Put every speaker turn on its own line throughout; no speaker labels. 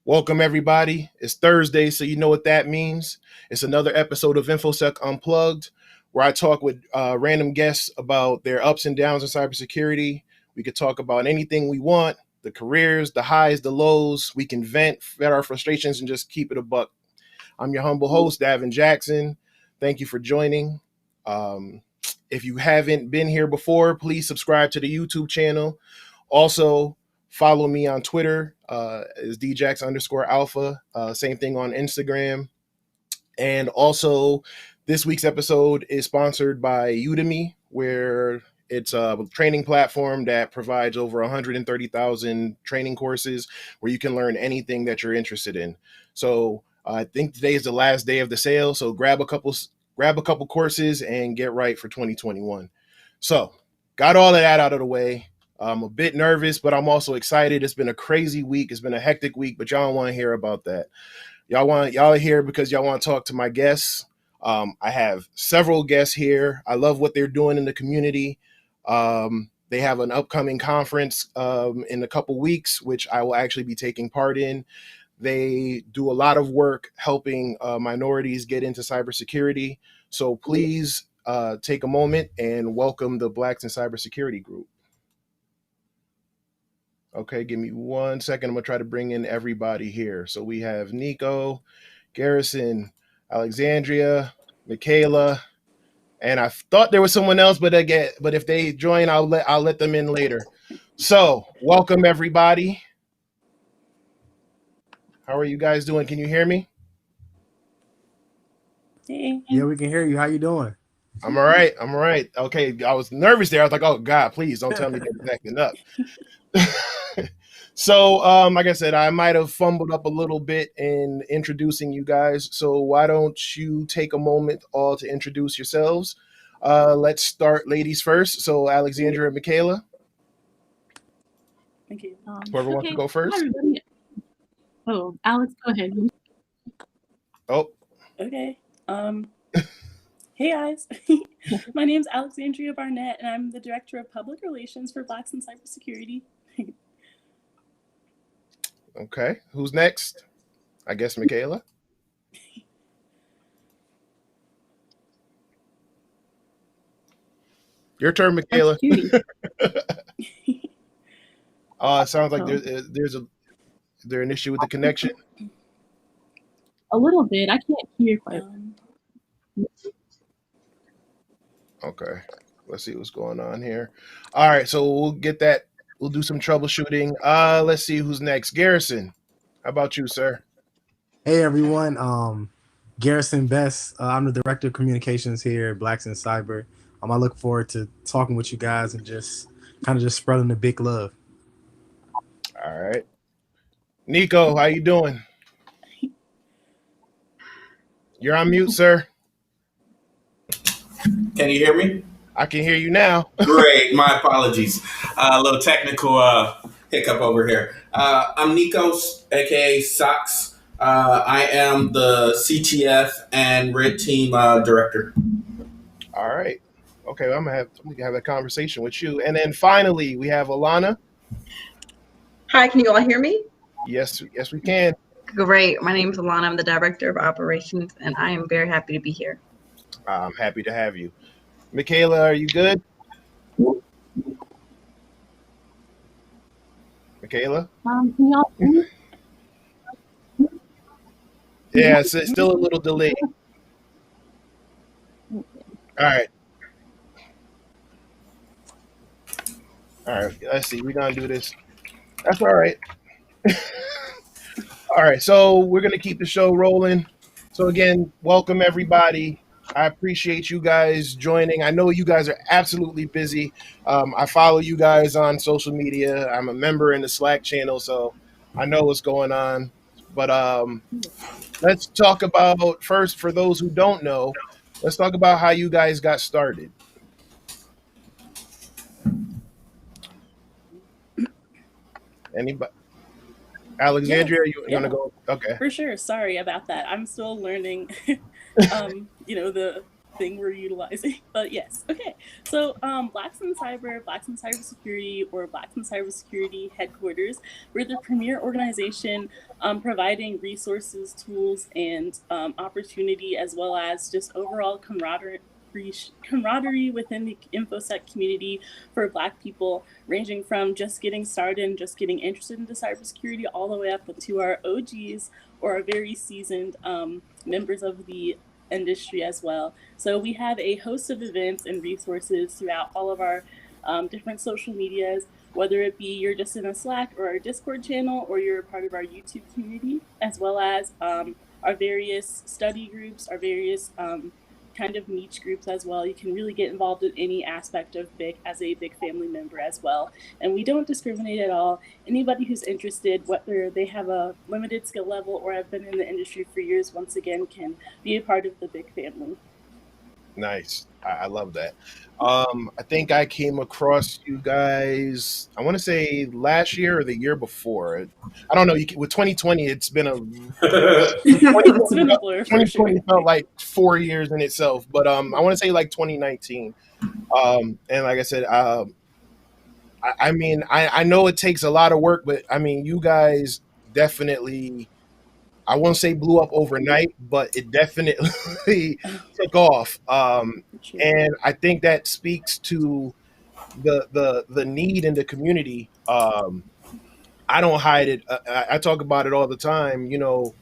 Welcome, everybody. It's Thursday, so you know what that means. It's another episode of InfoSec Unplugged, where I talk with random guests about their ups and downs in cybersecurity. We could talk about anything we want, the careers, the highs, the lows. We can vent our frustrations and just keep it a buck. I'm your humble host, Davin Jackson. Thank you for joining. If you haven't been here before, please subscribe to the YouTube channel. Also, follow me on Twitter, is djax_alpha. Same thing on Instagram. And also, this week's episode is sponsored by Udemy, where it's a training platform that provides over 130,000 training courses where you can learn anything that you're interested in. So I think today is the last day of the sale. So grab a couple courses and get right for 2021. So got all of that out of the way. I'm a bit nervous, but I'm also excited. It's been a crazy week. It's been a hectic week, but y'all don't want to hear about that. Y'all are here because y'all want to talk to my guests. I have several guests here. I love what they're doing in the community. They have an upcoming conference in a couple weeks, which I will actually be taking part in. They do a lot of work helping minorities get into cybersecurity. So please take a moment and welcome the Blacks in Cybersecurity group. Okay, give me 1 second. I'm going to try to bring in everybody here. So we have Nico, Garrison, Alexandria, Michaela, and I thought there was someone else, but if they join, I'll let them in later. So welcome, everybody. How are you guys doing? Can you hear me?
Hey.
Yeah, we can hear you. How you doing?
I'm all right. Okay, I was nervous there. I was like, oh, God, please don't tell me they're acting up. So, like I said, I might have fumbled up a little bit in introducing you guys. So why don't you take a moment all to introduce yourselves? Let's start ladies first. So Alexandra and Michaela.
Okay.
Whoever wants to go first.
Hi, everybody. Oh, Alex, go ahead.
Oh.
Okay. Hey guys, my name's Alexandria Barnett, and I'm the Director of Public Relations for Blacks in Cybersecurity.
Okay, who's next? I guess Michaela. Your turn, Michaela. It sounds like there's an issue with the connection.
A little bit. I can't hear quite.
Okay, let's see what's going on here. All right, so we'll get that. We'll do some troubleshooting. Let's see who's next. Garrison, how about you, sir?
Hey everyone, Garrison Best. I'm the Director of Communications here at Blacks in Cyber. I look forward to talking with you guys and just spreading the big love.
All right, Nico, how you doing? You're on mute, sir.
Can you hear me?
I can hear you now.
Great. My apologies. A little technical hiccup over here. I'm Nico, aka Socks. I am the CTF and Red Team Director.
All right. Okay, I'm gonna have a conversation with you. And then finally, we have Alana.
Hi, can you all hear me?
Yes, we can.
Great. My name is Alana. I'm the Director of Operations, and I am very happy to be here.
I'm happy to have you. Michaela, are you good? Michaela?
Can y'all hear me?
Yeah, it's still a little delayed. All right. Let's see. We're going to do this. That's all right. All right. So we're going to keep the show rolling. So again, welcome everybody. I appreciate you guys joining. I know you guys are absolutely busy. I follow you guys on social media. I'm a member in the Slack channel, so I know what's going on. But let's talk about first, for those who don't know, let's talk about how you guys got started. Anybody? Alexandria, you want to go? Okay.
For sure. Sorry about that. I'm still learning, the thing we're utilizing. But yes, okay. So Blacks in Cyber, Blacks in Cybersecurity, or Blacks in Cybersecurity headquarters, we're the premier organization providing resources, tools, and opportunity, as well as just overall camaraderie within the InfoSec community for Black people, ranging from just getting started and just getting interested into cybersecurity all the way up to our OGs or our very seasoned members of the industry as well. So we have a host of events and resources throughout all of our different social medias, whether it be you're just in a Slack or our Discord channel, or you're a part of our YouTube community, as well as our various study groups, our various kind of niche groups as well. You can really get involved in any aspect of BIC as a BIC family member as well. And we don't discriminate at all. Anybody who's interested, whether they have a limited skill level or have been in the industry for years, once again, can be a part of the BIC family.
Nice. I love that. I think I came across you guys, I want to say last year or the year before. I don't know. With 2020, it's been a
It's been a blur for
2020
sure.
felt like 4 years in itself, but I want to say like 2019. And like I said, I mean, I know it takes a lot of work, but I mean, you guys definitely, I won't say blew up overnight, but it definitely took off. And I think that speaks to the need in the community. I don't hide it. I talk about it all the time. You know,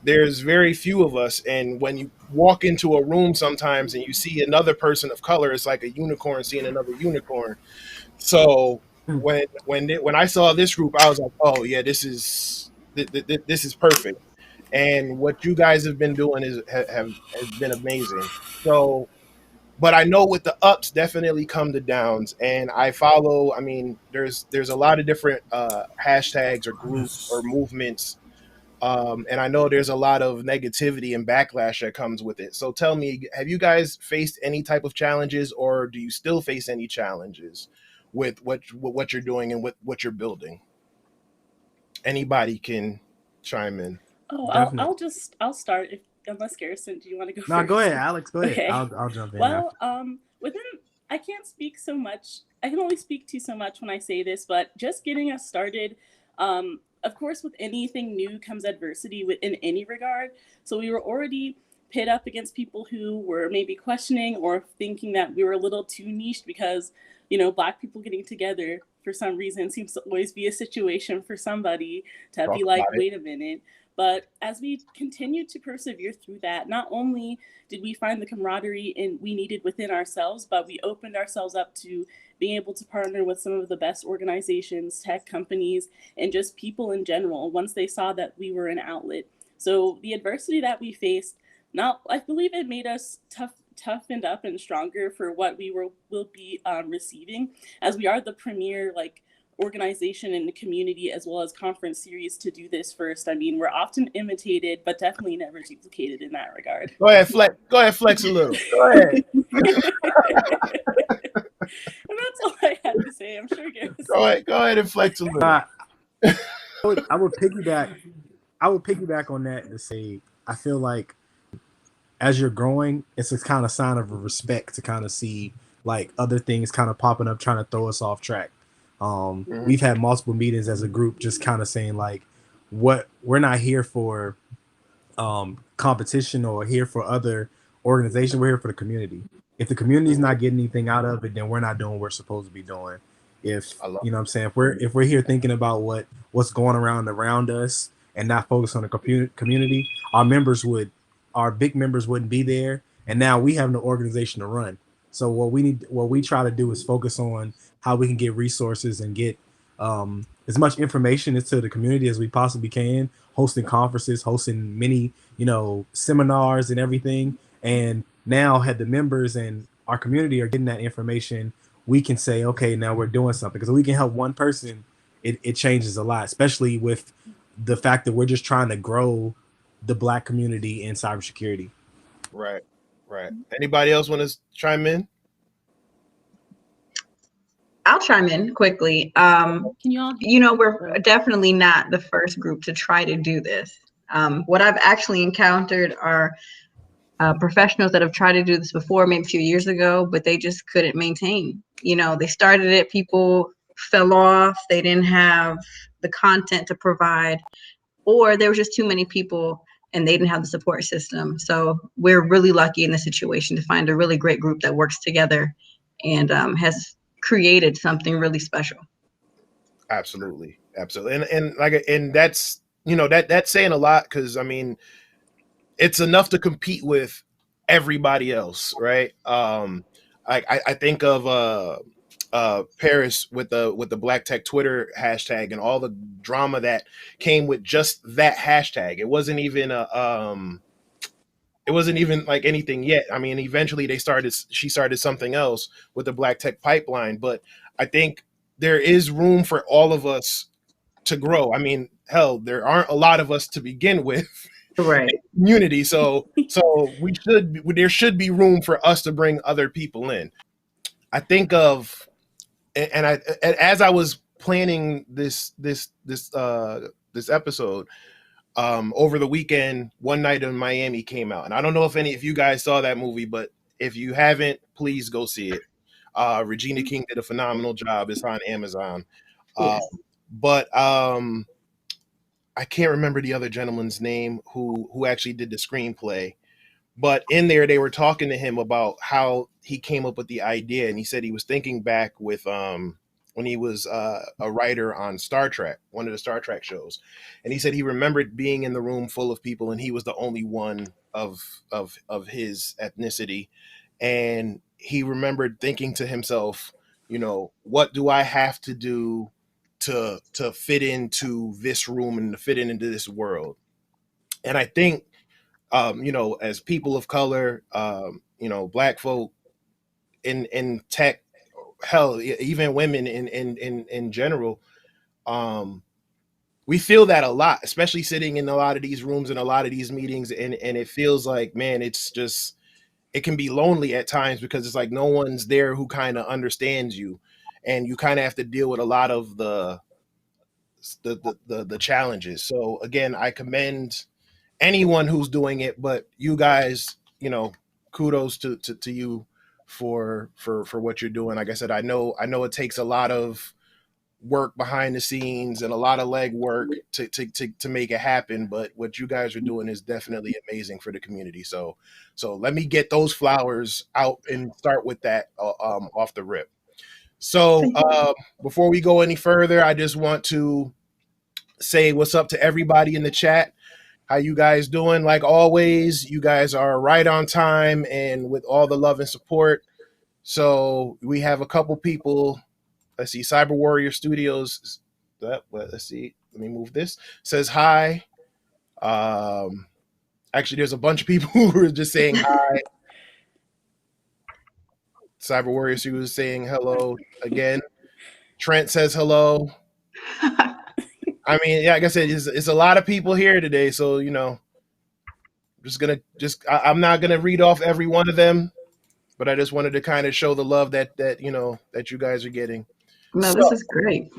there's very few of us, and when you walk into a room sometimes and you see another person of color, it's like a unicorn seeing another unicorn. So when I saw this group, I was like, oh yeah, this is perfect. And what you guys have been doing has been amazing. So, but I know with the ups definitely come the downs, and I follow. I mean, there's a lot of different hashtags or groups or movements, and I know there's a lot of negativity and backlash that comes with it. So tell me, have you guys faced any type of challenges, or do you still face any challenges with what you're doing and what you're building? Anybody can chime in.
Oh,
Definitely.
I'll start. Unless Garrison, do you want to go
No,
first?
go ahead, Alex. Go ahead.
Okay.
I'll jump in
Well,
after.
within I can't speak so much. I can only speak to so much when I say this, but just getting us started. Of course, with anything new comes adversity in any regard. So we were already pit up against people who were maybe questioning or thinking that we were a little too niche because, Black people getting together for some reason seems to always be a situation for somebody to
Talk
be like,
about it.
wait a minute. But as we continued to persevere through that, not only did we find the camaraderie we needed within ourselves, but we opened ourselves up to being able to partner with some of the best organizations, tech companies, and just people in general once they saw that we were an outlet. So the adversity that we faced, I believe it made us toughened up and stronger for what we will be receiving, as we are the premier organization in the community as well as conference series to do this first. I mean, we're often imitated, but definitely never duplicated in that regard.
Go ahead, flex. Go ahead, flex a little. Go ahead.
And that's all I had to say. I'm sure Garrison.
Go ahead and flex a little.
I would piggyback. I would piggyback on that to say I feel like as you're growing, it's a kind of sign of respect to kind of see like other things kind of popping up, trying to throw us off track. We've had multiple meetings as a group, just kind of saying like, what we're not here for competition or here for other organizations. We're here for the community. If the community's not getting anything out of it, then we're not doing what we're supposed to be doing. If you know what I'm saying, if we're here thinking about what's going around us and not focus on the community, our big members wouldn't be there, and now we have no organization to run. So what we try to do is focus on how we can get resources and get as much information into the community as we possibly can, hosting conferences, hosting many, seminars and everything. And now had the members and our community are getting that information, we can say, okay, now we're doing something. Because we can help one person, it changes a lot, especially with the fact that we're just trying to grow the Black community in cybersecurity.
Right. Anybody else want to chime in?
I'll chime in quickly.
Can you all?
We're definitely not the first group to try to do this. What I've actually encountered are professionals that have tried to do this before, maybe a few years ago, but they just couldn't maintain. You know, they started it, people fell off, they didn't have the content to provide, or there was just too many people and they didn't have the support system. So we're really lucky in this situation to find a really great group that works together and has created something really special.
Absolutely, absolutely, and that's, you know, that's saying a lot, because I mean, it's enough to compete with everybody else, right? I think of Paris with the Black Tech Twitter hashtag and all the drama that came with just that hashtag. It wasn't even like anything yet. I mean, eventually she started something else with the Black Tech Pipeline, but I think there is room for all of us to grow. I mean, hell, there aren't a lot of us to begin with.
Right.
Community, so there should be room for us to bring other people in. I think of, and I, as I was planning this episode, over the weekend, One Night in Miami came out, and I don't know if any of you guys saw that movie, but if you haven't, please go see it. Regina King did a phenomenal job. It's on Amazon.
Yes.
But I can't remember the other gentleman's name who actually did the screenplay. But in there, they were talking to him about how he came up with the idea, and he said he was thinking back with when he was a writer on Star Trek, one of the Star Trek shows, and he said he remembered being in the room full of people, and he was the only one of his ethnicity, and he remembered thinking to himself, you know, what do I have to do to fit into this room and to fit into this world? And I think, you know, as people of color, you know, Black folk in tech, hell, even women in general, we feel that a lot, especially sitting in a lot of these rooms and a lot of these meetings, and it feels like, man, it's just, it can be lonely at times, because it's like no one's there who kind of understands you, and you kind of have to deal with a lot of the challenges. So again, I commend anyone who's doing it, but you guys, you know, kudos to you for what you're doing. Like I said, I know it takes a lot of work behind the scenes and a lot of leg work to make it happen, but what you guys are doing is definitely amazing for the community. So let me get those flowers out and start with that off the rip. So before we go any further, I just want to say what's up to everybody in the chat. How you guys doing? Like always, you guys are right on time and with all the love and support. So we have a couple people. Let's see, Cyber Warrior Studios. Let's see. Let me move this. Says hi. Actually, there's a bunch of people who are just saying hi. Cyber Warrior Studios is saying hello again. Trent says hello. I mean, yeah, like I said, it's a lot of people here today, so you know, I'm not gonna read off every one of them, but I just wanted to kind of show the love that you know that you guys are getting.
No, so, this is great.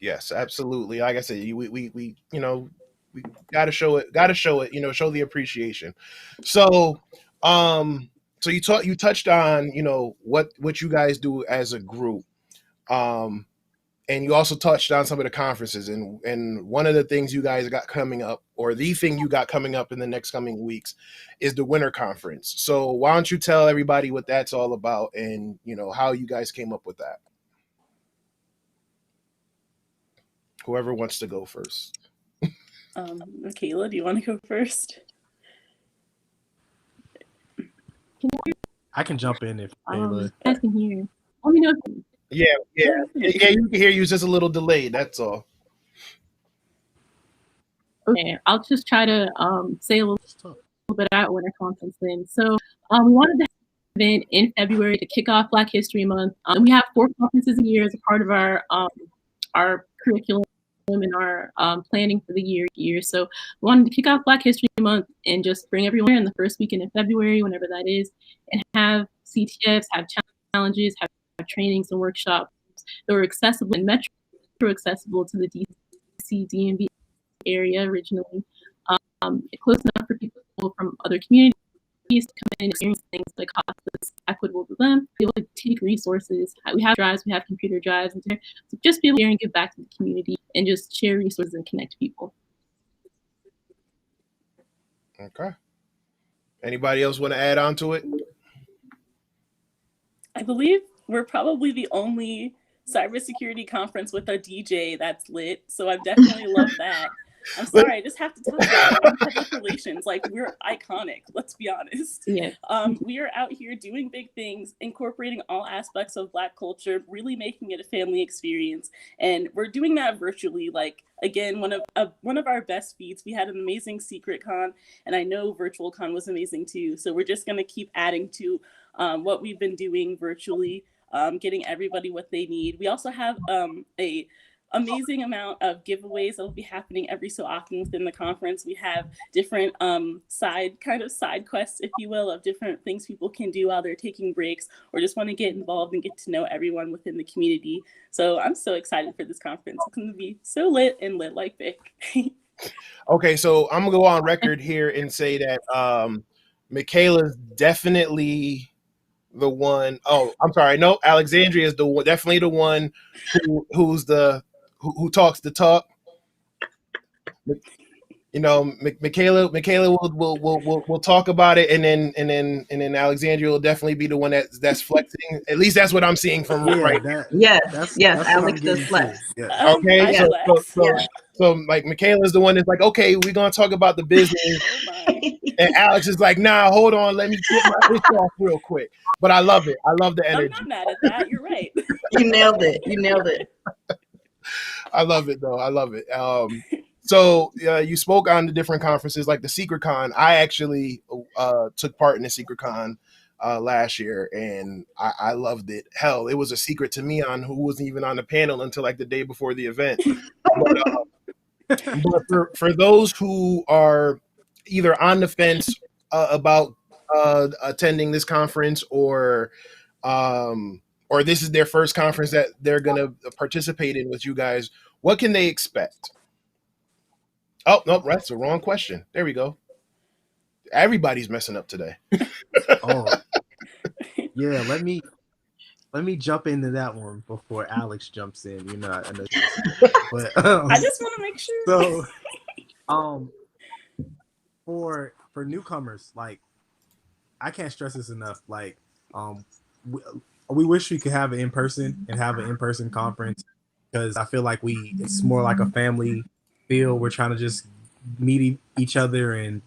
Yes, absolutely. Like I said, we you know, we gotta show it, you know, show the appreciation. So so you touched on, you know, what you guys do as a group. And you also touched on some of the conferences, and one of the things you guys got coming up, or the thing you got coming up in the next coming weeks, is the winter conference. So why don't you tell everybody what that's all about, and you know how you guys came up with that? Whoever wants to go first.
Kayla, do you want to go first?
I can jump in if Kayla.
I can hear. Let me know.
Yeah, you can hear you. Just a little delayed. That's all.
Okay, I'll just try to say a little bit about Winter Conference then. So we wanted to have an event in February to kick off Black History Month. We have 4 conferences a year as a part of our curriculum and our planning for the year. So we wanted to kick off Black History Month and just bring everyone in the first weekend in February, whenever that is, and have CTFs, have challenges, have trainings and workshops that were accessible and metro accessible to the DC DMV area originally, close enough for people from other communities to come in and experience things that cost us equitable to them, be able to take resources. We have drives, we have computer drives, and so just be able to share and give back to the community and just share resources and connect people.
Okay. Anybody else want to add on to it?
I believe we're probably the only cybersecurity conference with a DJ that's lit, so I definitely love that. I'm sorry, I just have to tell you, in public relations, like, we're iconic, let's be honest.
Yeah.
We are out here doing big things, incorporating all aspects of Black culture, really making it a family experience, and we're doing that virtually. Like, again, one of our best feats, we had an amazing secret con, and I know virtual con was amazing too, so we're just going to keep adding to what we've been doing virtually, getting everybody what they need. We also have a amazing amount of giveaways that will be happening every so often within the conference. We have different side quests, if you will, of different things people can do while they're taking breaks or just want to get involved and get to know everyone within the community. So I'm so excited for this conference. It's going to be so lit and lit like Vic.
Okay, so I'm gonna go on record here and say that Michaela's definitely the one. Oh, I'm sorry. No, Alexandria is the one, definitely the one who talks the talk. You know, Michaela will talk about it, and then Alexandria will definitely be the one that's flexing. At least that's what I'm seeing from right.
Yes, Alex does flex.
Yeah.
Okay,
Yeah.
so like Michaela's the one that's like, okay, we're gonna talk about the business, and Alex is like, nah, hold on, let me get my pitch off real quick. But I love it. I love the energy.
I'm not mad at that. You're right.
You nailed it.
I love it, though. I love it. So you spoke on the different conferences, like the Secret Con. I actually took part in the Secret Con last year, and I loved it. Hell, it was a secret to me on who wasn't even on the panel until like the day before the event. But for those who are either on the fence about attending this conference, or this is their first conference that they're going to participate in with you guys, what can they expect? Oh, no, that's the wrong question. There we go. Everybody's messing up today.
Oh, yeah. Let me jump into that one before Alex jumps in. You know, I know, but
I just want to make sure.
So, for newcomers, like, I can't stress this enough. Like, we wish we could have it in person and have an in-person conference, because I feel like it's more like a family feel. We're trying to just meet each other and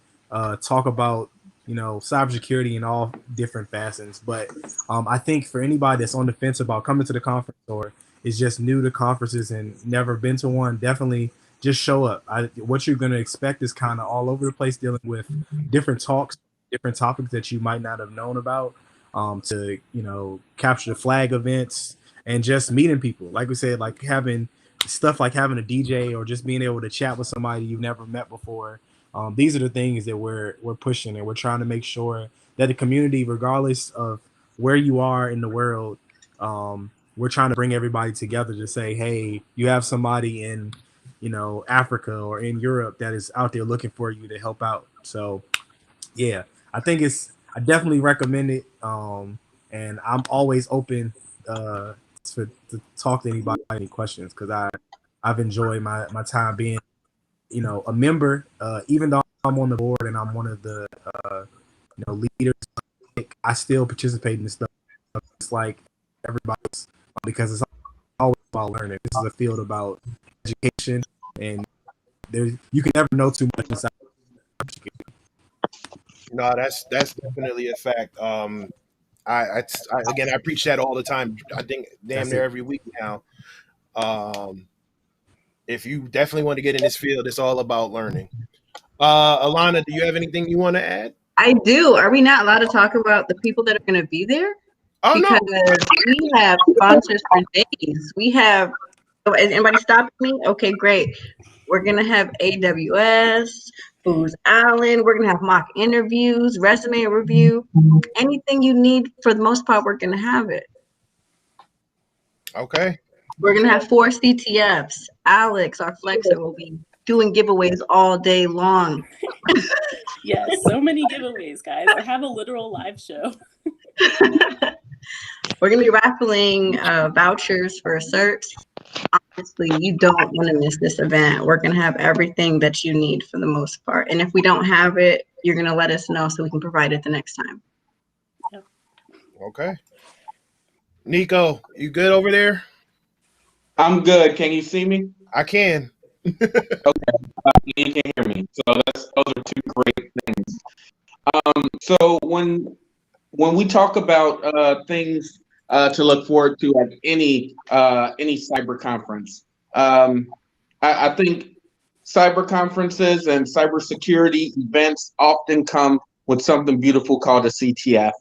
talk about, you know, cybersecurity in all different facets. But I think for anybody that's on the fence about coming to the conference or is just new to conferences and never been to one, definitely just show up. What you're going to expect is kind of all over the place, dealing with different talks, different topics that you might not have known about, to, you know, capture the flag events and just meeting people. Like we said, like having stuff like having a DJ or just being able to chat with somebody you've never met before. These are the things that we're pushing, and we're trying to make sure that the community, regardless of where you are in the world, we're trying to bring everybody together to say, hey, you have somebody in, you know, Africa or in Europe that is out there looking for you to help out. So yeah, I definitely recommend it. And I'm always open to talk to anybody, any questions, because I've enjoyed my time being, you know, a member, even though I'm on the board and I'm one of the you know, leaders. I still participate in this stuff. It's like everybody's, because it's always about learning. This is a field about education, and you can never know too much inside.
No, that's definitely a fact. I preach that all the time. I think damn near every week now. If you definitely want to get in this field, it's all about learning. Alana, do you have anything you want to add?
I do. Are we not allowed to talk about the people that are going to be there?
Oh,
because
no.
We have sponsors for days. We have. Is anybody stopping me? Okay, great. We're gonna have AWS, Booz Allen. We're gonna have mock interviews, resume review, anything you need. For the most part, we're gonna have it.
Okay.
We're gonna have 4 CTFs. Alex, our flexer, will be doing giveaways all day long.
Yes, so many giveaways, guys. I have a literal live show.
We're going to be raffling vouchers for certs. Honestly, you don't want to miss this event. We're going to have everything that you need for the most part. And if we don't have it, you're going to let us know so we can provide it the next time.
Yep.
Okay. Nico, you good over there?
I'm good. Can you see me?
I can.
You can hear me. So those are two great things. So when we talk about things to look forward to at any cyber conference, I think cyber conferences and cybersecurity events often come with something beautiful called a CTF.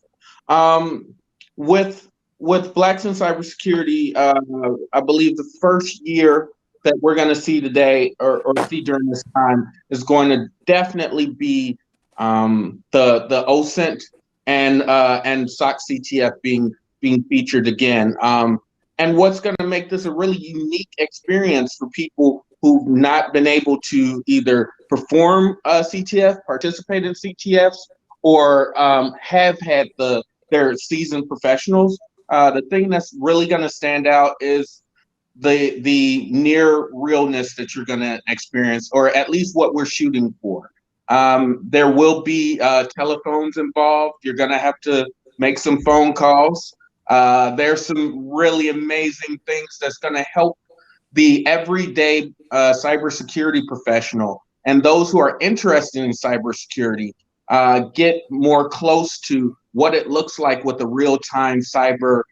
With Blacks in Cybersecurity, I believe the first year that we're going to see today or see during this time is going to definitely be the OSINT and SOC CTF being featured again. And what's going to make this a really unique experience for people who've not been able to either perform CTF, participate in CTFs, or have had their seasoned professionals. The thing that's really going to stand out is the near realness that you're going to experience, or at least what we're shooting for. There will be telephones involved. You're going to have to make some phone calls. There's some really amazing things that's going to help the everyday cybersecurity professional and those who are interested in cybersecurity get more close to what it looks like with a real-time cyber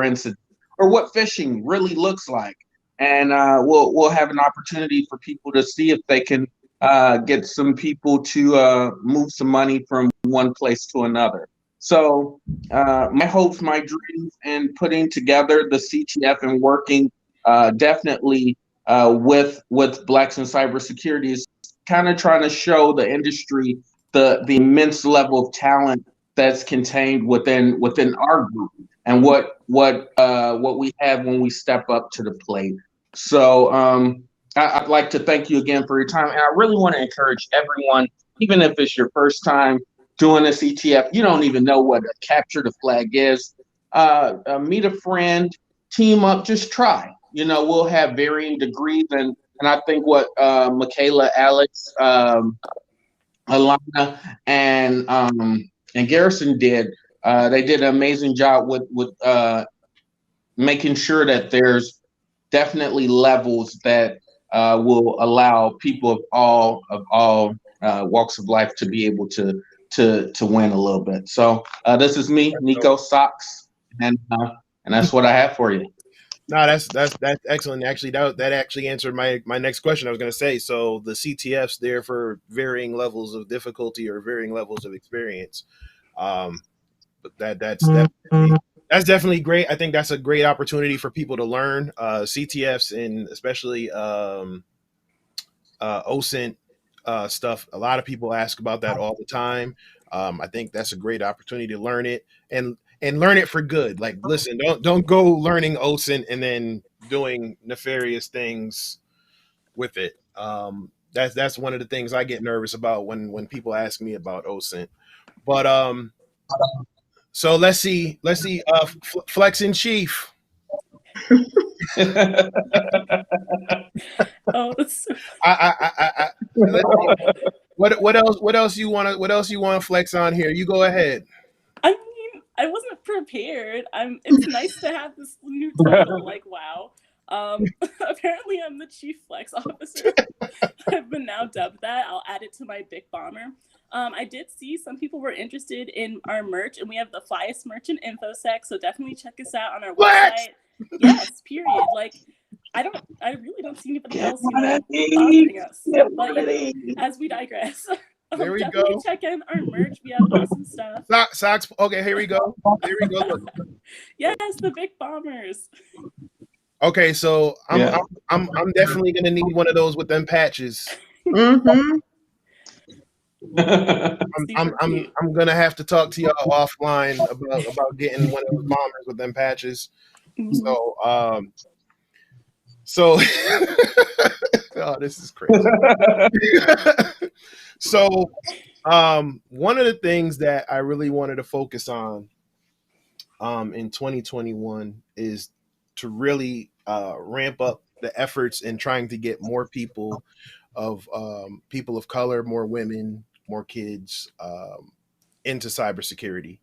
incident, or what phishing really looks like. And we'll have an opportunity for people to see if they can get some people to move some money from one place to another. So my hopes, my dreams in putting together the CTF and working definitely with Blacks in Cybersecurity is kind of trying to show the industry the immense level of talent that's contained within our group and what we have when we step up to the plate. So I'd like to thank you again for your time, and I really want to encourage everyone, even if it's your first time doing a CTF, you don't even know what a capture the flag is. Meet a friend, team up, just try. You know, we'll have varying degrees, and I think what Michaela, Alex, Alana, and Garrison did, they did an amazing job with making sure that there's definitely levels that will allow people of all walks of life to be able to win a little bit. So this is me, Nico Socks, and that's what I have for you.
No, that's excellent. Actually, that actually answered my next question. I was going to say, so the CTFs there for varying levels of difficulty or varying levels of experience. But that's definitely great. I think that's a great opportunity for people to learn CTFs and especially OSINT stuff. A lot of people ask about that all the time. I think that's a great opportunity to learn it and learn it for good. Like, listen, don't go learning OSINT and then doing nefarious things with it. That's one of the things I get nervous about when people ask me about OSINT. But so let's see. Flex in Chief.
Oh, that's so
What else you want to flex on here? You go ahead.
I mean, I wasn't prepared. It's nice to have this new title. Like, wow. Apparently, I'm the Chief Flex Officer. I've been now dubbed that. I'll add it to my big bomber. I did see some people were interested in our merch, and we have the flyest merch in InfoSec. So definitely check us out on our website. Yes, period. Like, I really don't see anybody else sponsoring us. But as we digress.
There we
definitely
go.
check in our merch. We have awesome stuff.
Socks. Okay, here we go. Look.
Yes, the big bombers.
Okay, so I'm definitely gonna need one of those with them patches.
Mm-hmm.
I'm gonna have to talk to y'all offline about getting one of those bombers with them patches. Mm-hmm. So Oh, this is crazy. So, one of the things that I really wanted to focus on in 2021 is to really ramp up the efforts in trying to get more people of color, more women, more kids into cybersecurity.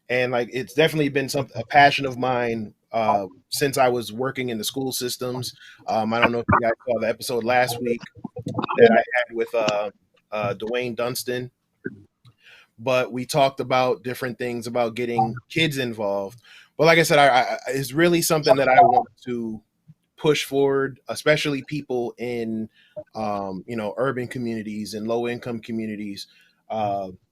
And like it's definitely been a passion of mine since I was working in the school systems. I don't know if you guys saw the episode last week that I had with Dwayne Dunstan, but we talked about different things about getting kids involved. But like I said, it's really something that I want to push forward, especially people in urban communities and low income communities,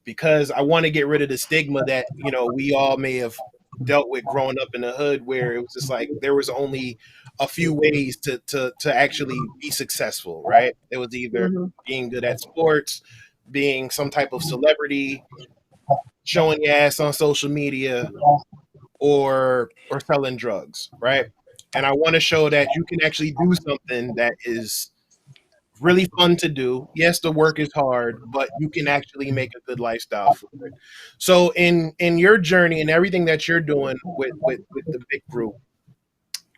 because I want to get rid of the stigma that we all may have dealt with growing up in the hood, where it was just like there was only a few ways to actually be successful, right? It was either
Mhm.
being good at sports, being some type of celebrity, showing your ass on social media, or selling drugs, right? And I want to show that you can actually do something that is really fun to do. Yes, the work is hard, but you can actually make a good lifestyle for it. So in your journey and everything that you're doing with the big group,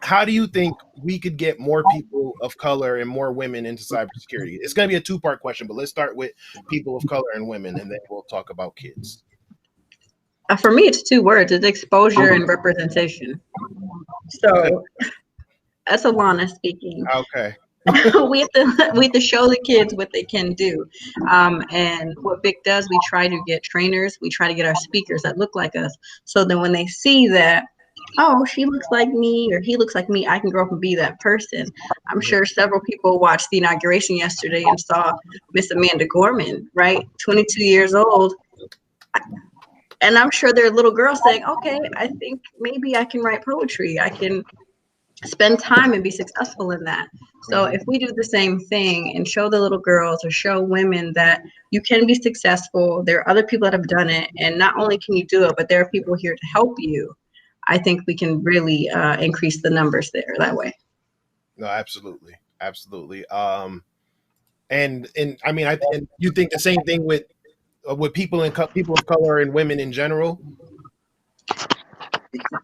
how do you think we could get more people of color and more women into cybersecurity? It's going to be a two-part question, but let's start with people of color and women, and then we'll talk about kids.
For me, it's two words. It's exposure and representation. So that's Alana speaking.
Okay.
we have to show the kids what they can do. And what Vic does, we try to get trainers, we try to get our speakers that look like us. So then when they see that, oh, she looks like me or he looks like me, I can grow up and be that person. I'm sure several people watched the inauguration yesterday and saw Miss Amanda Gorman, right? 22 years old. And I'm sure there are little girls saying, okay, I think maybe I can write poetry. I can spend time and be successful in that. So if we do the same thing and show the little girls or show women that you can be successful, there are other people that have done it, and not only can you do it, but there are people here to help you, I think we can really increase the numbers there that way.
No, absolutely. And I mean, and you think the same thing with people of color and women in general?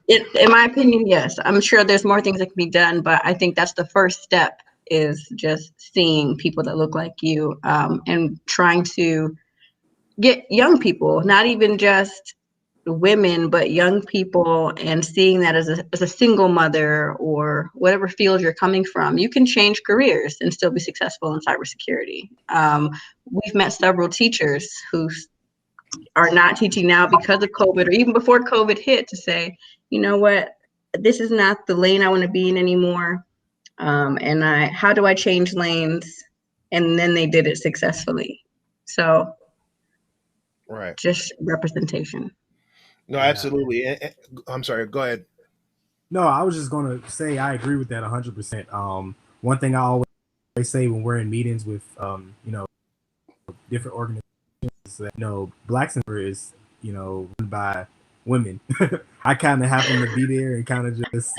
In my opinion, yes. I'm sure there's more things that can be done, but I think that's the first step, is just seeing people that look like you, and trying to get young people, not even just women, but young people, and seeing that as a single mother or whatever field you're coming from, you can change careers and still be successful in cybersecurity. We've met several teachers who are not teaching now because of COVID, or even before COVID hit, to say, you know what, this is not the lane I want to be in anymore. And how do I change lanes? And then they did it successfully. So
Right.
just representation.
No, absolutely. I'm sorry, go ahead.
No, I was just going to say I agree with that 100%. One thing I always say when we're in meetings with, different organizations, that, Black Center is, run by women. I kind of happen to be there and kind of just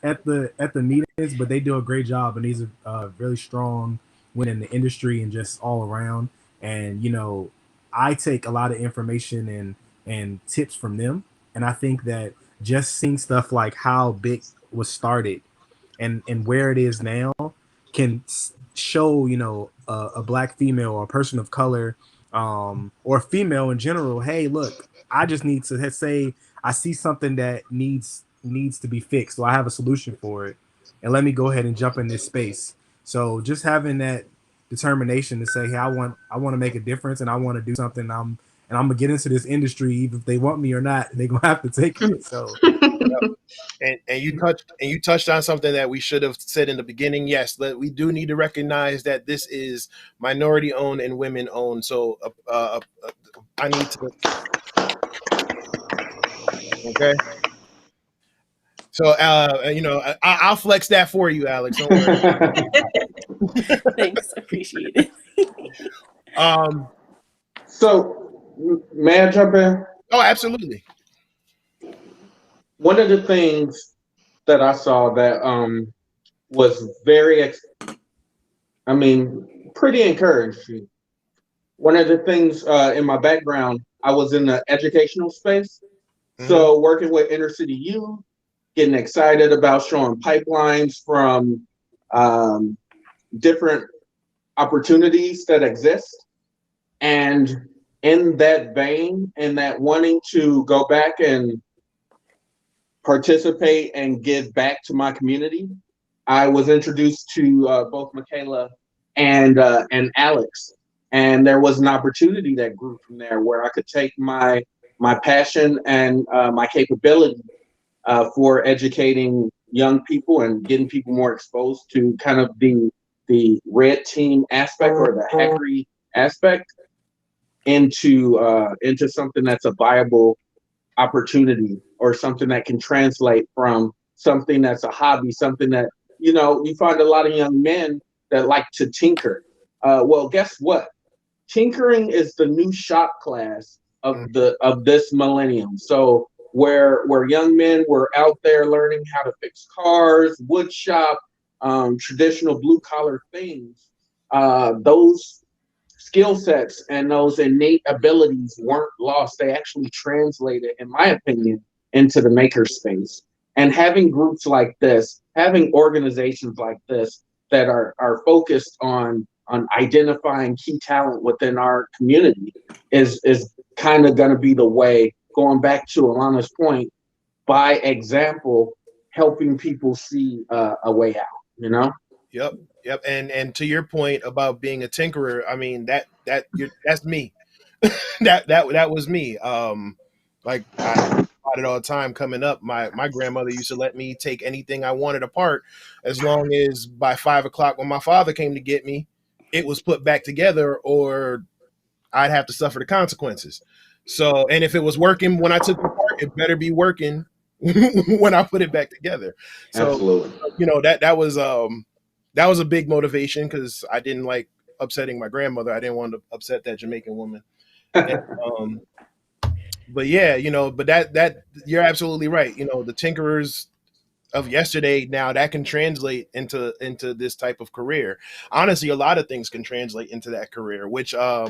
at the meetings, but they do a great job, and these are really strong women in the industry and just all around. And I take a lot of information and tips from them, and I think that just seeing stuff like how BIC was started and where it is now can show a Black female or a person of color, or a female in general, hey, look, I just need to say I see something that needs to be fixed, so I have a solution for it, and let me go ahead and jump in this space. So just having that determination to say, hey, I want to make a difference, and I want to do something. I'm gonna get into this industry, even if they want me or not. They're gonna have to take it. So
and you touched on something that we should have said in the beginning. Yes, that we do need to recognize that this is minority owned and women owned. So I need to. Okay. So I'll flex that for you, Alex. Don't worry.
Thanks, appreciate it.
So, may I jump in?
Oh, absolutely.
One of the things that I saw that was very I mean, pretty encouraged. One of the things in my background, I was in the educational space. So working with inner city youth, getting excited about showing pipelines from different opportunities that exist. And in that vein, in that wanting to go back and participate and give back to my community, I was introduced to both Michaela and Alex, and there was an opportunity that grew from there where I could take my passion and my capability for educating young people and getting people more exposed to kind of the red team aspect or the hackery aspect into something that's a viable opportunity or something that can translate from something that's a hobby, something that, you find a lot of young men that like to tinker. Well, guess what? Tinkering is the new shop class of this millennium. So where young men were out there learning how to fix cars, wood shop, traditional blue collar things, those skill sets and those innate abilities weren't lost. They actually translated, in my opinion, into the maker space. And having groups like this, having organizations like this that are focused on identifying key talent within our community is kind of going to be the way, going back to Alana's point, by example, helping people see a way out,
Yep. And to your point about being a tinkerer, I mean that's me. that was me. Like I about it all the time coming up. My grandmother used to let me take anything I wanted apart, as long as by 5 o'clock when my father came to get me, it was put back together, or I'd have to suffer the consequences. So, and if it was working when I took it apart, it better be working when I put it back together. So,
Absolutely.
that was a big motivation, because I didn't like upsetting my grandmother. I didn't want to upset that Jamaican woman. And, but yeah, but that you're absolutely right. The tinkerers of yesterday now, that can translate into this type of career. Honestly, a lot of things can translate into that career, which I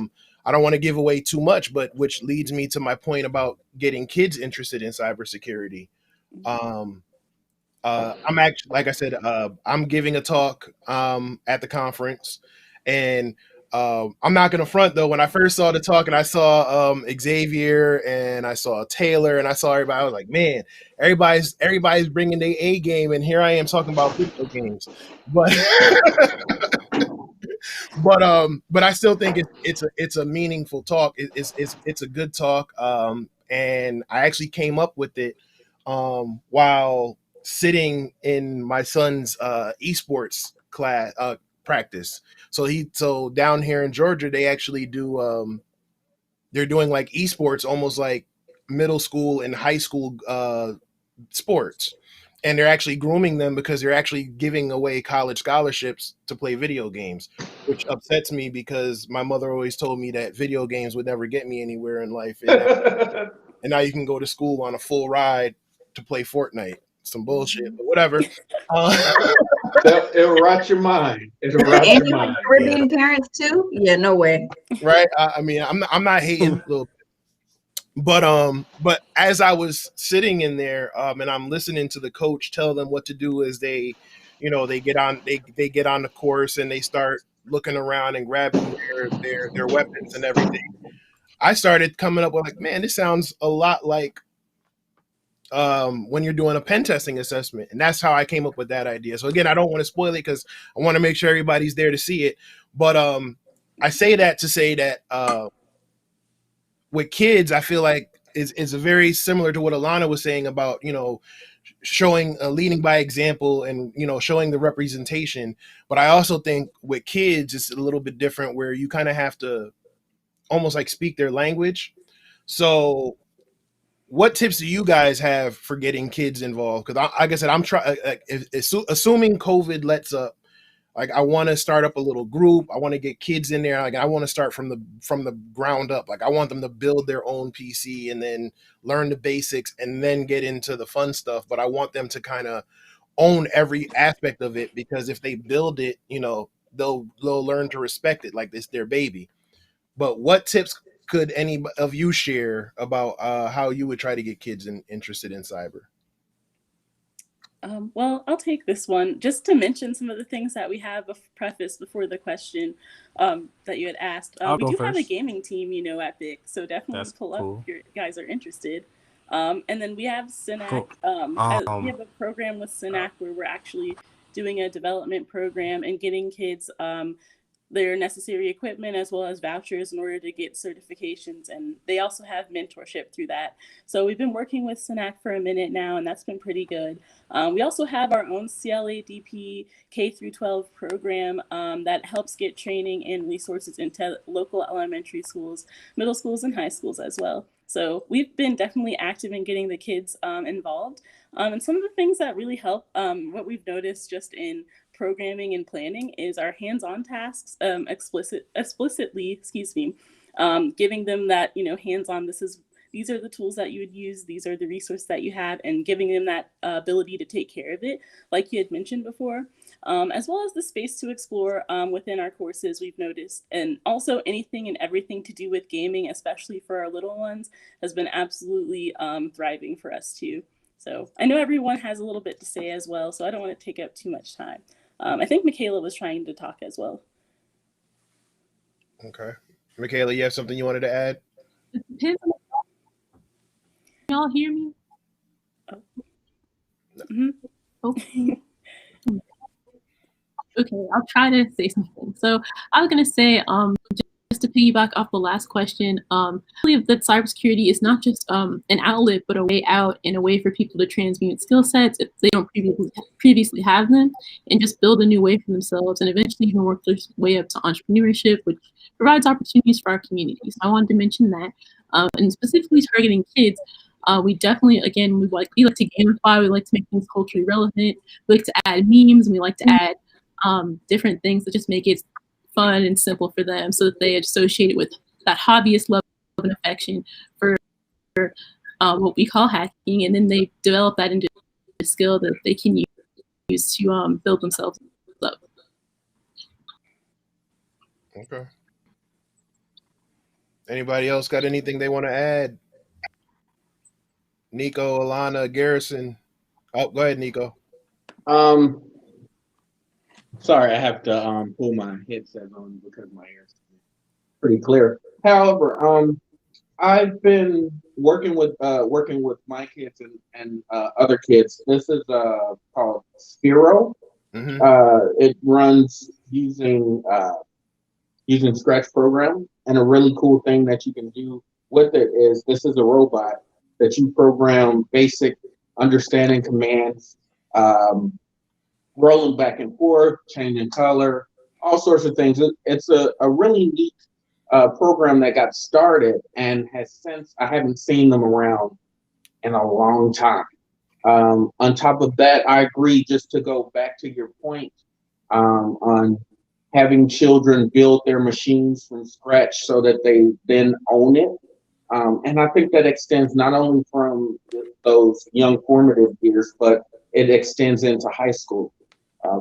don't want to give away too much, but which leads me to my point about getting kids interested in cybersecurity. Um, I'm actually, like I said, I'm giving a talk at the conference, and I'm not gonna front though. When I first saw the talk and I saw Xavier and I saw Taylor and I saw everybody, I was like, man, everybody's bringing their A game, and here I am talking about video games. But but I still think it's a meaningful talk. It's a good talk. And I actually came up with it while sitting in my son's esports class practice. So down here in Georgia, they actually do they're doing like esports, almost like middle school and high school sports. And they're actually grooming them, because they're actually giving away college scholarships to play video games, which upsets me, because my mother always told me that video games would never get me anywhere in life. And now you can go to school on a full ride to play Fortnite. Some bullshit, but whatever.
It'll rot your mind. It'll rot
And
your
you like
mind.
Caribbean parents too? Yeah, no way.
Right? I mean, I'm not hating a little, but as I was sitting in there, and I'm listening to the coach tell them what to do as they, they get on the course and they start looking around and grabbing their weapons and everything. I started coming up with, like, man, this sounds a lot like when you're doing a pen testing assessment. And that's how I came up with that idea. So again, I don't want to spoil it, because I want to make sure everybody's there to see it. But I say that to say that with kids, I feel like is very similar to what Alana was saying about, showing leading by example, and showing the representation. But I also think with kids it's a little bit different, where you kind of have to almost like speak their language. So what tips do you guys have for getting kids involved? Because like I said, I'm trying, assuming COVID lets up, like I want to start up a little group. I want to get kids in there. Like I want to start from the ground up. Like I want them to build their own PC and then learn the basics and then get into the fun stuff. But I want them to kind of own every aspect of it, because if they build it, they'll learn to respect it like it's their baby. But what tips could any of you share about how you would try to get kids interested in cyber?
Well, I'll take this one just to mention some of the things that we have prefaced before the question that you had asked.
I'll
We
go
do have a
first.
gaming team, at B.I.C, so definitely
That's
pull up
cool.
if you guys are interested. And then we have SYNAC.
Cool.
We have a program with SYNAC where we're actually doing a development program and getting kids their necessary equipment as well as vouchers in order to get certifications, and they also have mentorship through that. So we've been working with SYNAC for a minute now, and that's been pretty good. We also have our own CLADP K through 12 program that helps get training and resources into local elementary schools, middle schools, and high schools as well. So we've been definitely active in getting the kids involved. And some of the things that really help, what we've noticed just in programming and planning, is our hands-on tasks explicitly, giving them that, hands-on, these are the tools that you would use, these are the resources that you have, and giving them that ability to take care of it, like you had mentioned before, as well as the space to explore within our courses, we've noticed. And also anything and everything to do with gaming, especially for our little ones, has been absolutely thriving for us too. So I know everyone has a little bit to say as well, so I don't want to take up too much time. I think Michaela was trying to talk as well.
Okay. Michaela, you have something you wanted to add?
Y'all hear me?
Oh. Mm-hmm.
Okay. Okay, I'll try to say something. So I was gonna say, just to piggyback off the last question, I believe that cybersecurity is not just an outlet, but a way out and a way for people to transmute skill sets if they don't previously have them, and just build a new way for themselves, and eventually even work their way up to entrepreneurship, which provides opportunities for our communities. I wanted to mention that, and specifically targeting kids. We definitely, again, we like to gamify. We like to make things culturally relevant. We like to add memes, and we like to add different things that just make it fun and simple for them, so that they associate it with that hobbyist love and affection for what we call hacking, and then they develop that into a skill that they can use to build themselves up.
Okay. Anybody else got anything they want to add? Nico, Alana, Garrison. Oh, go ahead, Nico.
Sorry, I have to pull my headset on because my ears pretty clear. However, I've been working with my kids and other kids. This is called Spiro.
Mm-hmm.
It runs using Scratch program, and a really cool thing that you can do with it is this is a robot that you program basic understanding commands, rolling back and forth, changing color, all sorts of things. It's a really neat program that got started and has since, I haven't seen them around in a long time. On top of that, I agree, just to go back to your point on having children build their machines from scratch so that they then own it. And I think that extends not only from those young formative years, but it extends into high school.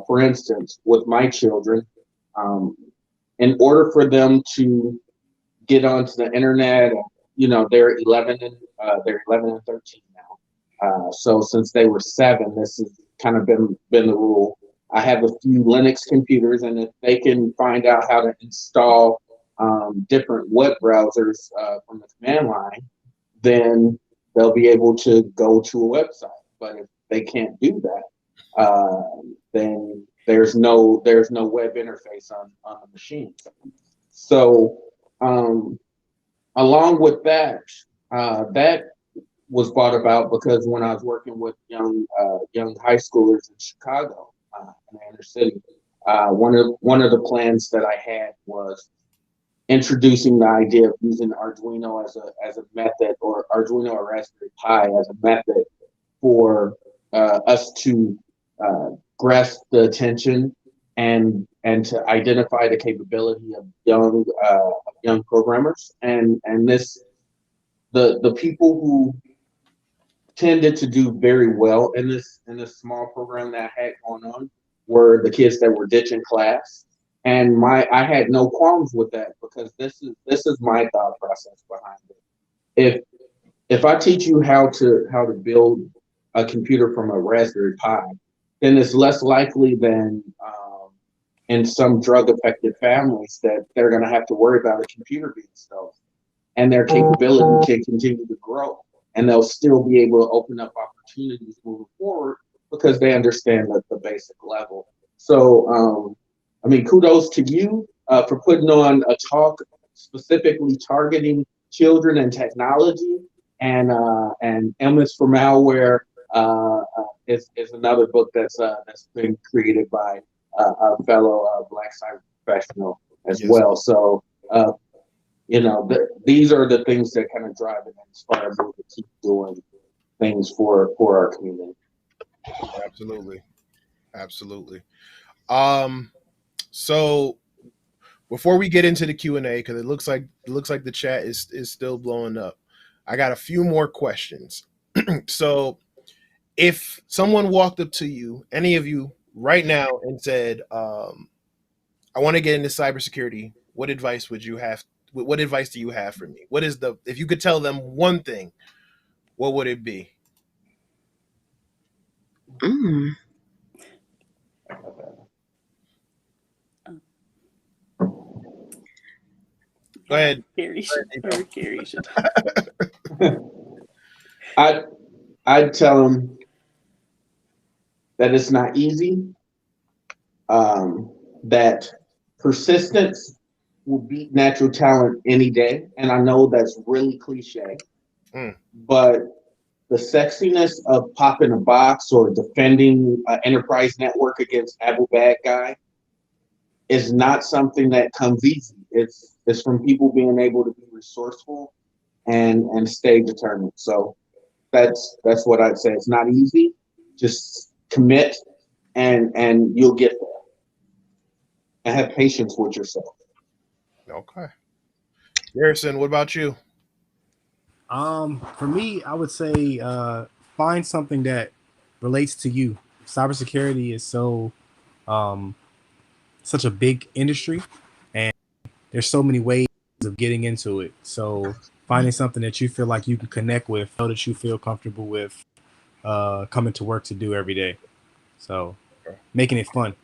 For instance, with my children, in order for them to get onto the internet, they're 11 and 13 now. So since they were 7, this has kind of been the rule. I have a few Linux computers, and if they can find out how to install different web browsers from the command line, then they'll be able to go to a website. But if they can't do that, then there's no web interface on the machine. So along with that, that was brought about because when I was working with young high schoolers in Chicago, in the inner city, one of the plans that I had was introducing the idea of using Arduino as a method, or Arduino or Raspberry Pi as a method for us to grasp the attention and to identify the capability of young programmers, and the people who tended to do very well in this small program that I had going on were the kids that were ditching class. And I had no qualms with that, because this is my thought process behind it. If I teach you how to build a computer from a Raspberry Pi, then it's less likely than in some drug affected families that they're going to have to worry about a computer being stolen, and their capability can continue to grow, and they'll still be able to open up opportunities moving forward because they understand the basic level. So, I mean, kudos to you for putting on a talk specifically targeting children and technology, and M's for Malware is another book that's been created by a fellow Black cyber professional as well. So, these are the things that kind of drive and inspire me to keep doing things for our community.
Absolutely. So before we get into the Q&A, because it looks like the chat is still blowing up, I got a few more questions. So if someone walked up to you, any of you right now, and said, I want to get into cybersecurity, what advice would you have? What advice do you have for me? If you could tell them one thing, what would it be? Go ahead.
Gary should.
I'd tell them that it's not easy, that persistence will beat natural talent any day. And I know that's really cliche, but the sexiness of popping a box or defending an enterprise network against Abu Bad Guy is not something that comes easy. It's from people being able to be resourceful and stay determined. So that's what I'd say. It's not easy. Just commit, and you'll get there. And have patience with yourself.
Okay. Garrison, what about you?
For me, I would say find something that relates to you. Cybersecurity is such a big industry, and there's so many ways of getting into it. So finding something that you feel like you can connect with, know that you feel comfortable with coming to work to do every day. So making it fun.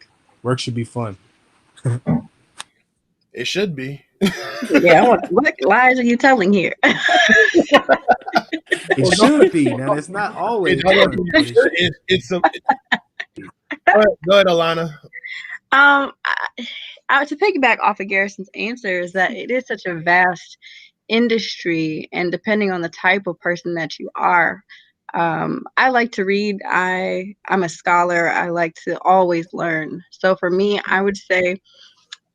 Work should be fun.
It should be.
Yeah, what lies are you telling here?
It should be. Now, it's not always fun.
Go ahead, Alana.
To piggyback off of Garrison's answer is that it is such a vast industry, and depending on the type of person that you are, I like to read. I'm a scholar. I like to always learn. So for me, I would say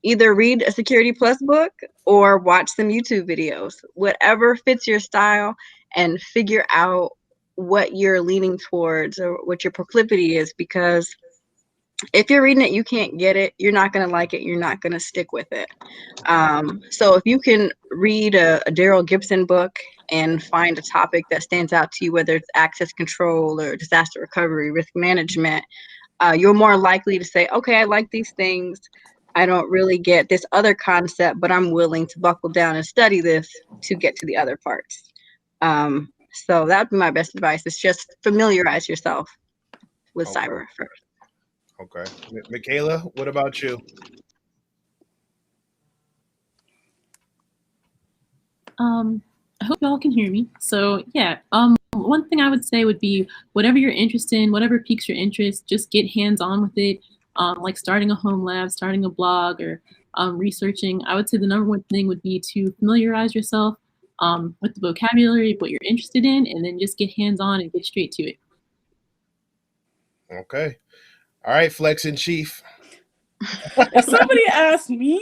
either read a Security Plus book or watch some YouTube videos, whatever fits your style, and figure out what you're leaning towards or what your proclivity is, because if you're reading it, you can't get it, you're not going to like it, you're not going to stick with it. So if you can read a Daryl Gibson book and find a topic that stands out to you, whether it's access control or disaster recovery, risk management, you're more likely to say, okay, I like these things. I don't really get this other concept, but I'm willing to buckle down and study this to get to the other parts. So that would be my best advice. Is just familiarize yourself with cyber first.
Okay. Michaela, what about you?
I hope y'all can hear me. So yeah, one thing I would say would be whatever you're interested in, whatever piques your interest, just get hands-on with it. Like starting a home lab, starting a blog, or researching. I would say the number one thing would be to familiarize yourself with the vocabulary, what you're interested in, and then just get hands-on and get straight to it.
Okay. All right, Flex in Chief.
If somebody asked me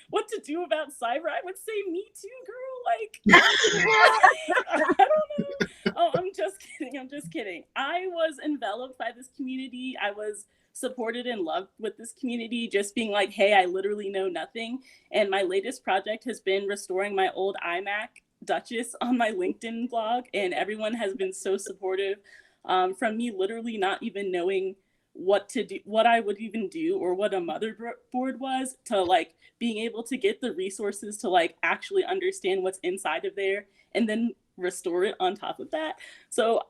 what to do about cyber, I would say me too, girl. Like, I don't know. Oh, I'm just kidding. I was enveloped by this community. I was supported and loved with this community, just being like, hey, I literally know nothing. And my latest project has been restoring my old iMac Duchess on my LinkedIn blog. And everyone has been so supportive, from me literally not even knowing what to do, what I would even do, or what a motherboard was, to like being able to get the resources to like actually understand what's inside of there and then restore it on top of that. So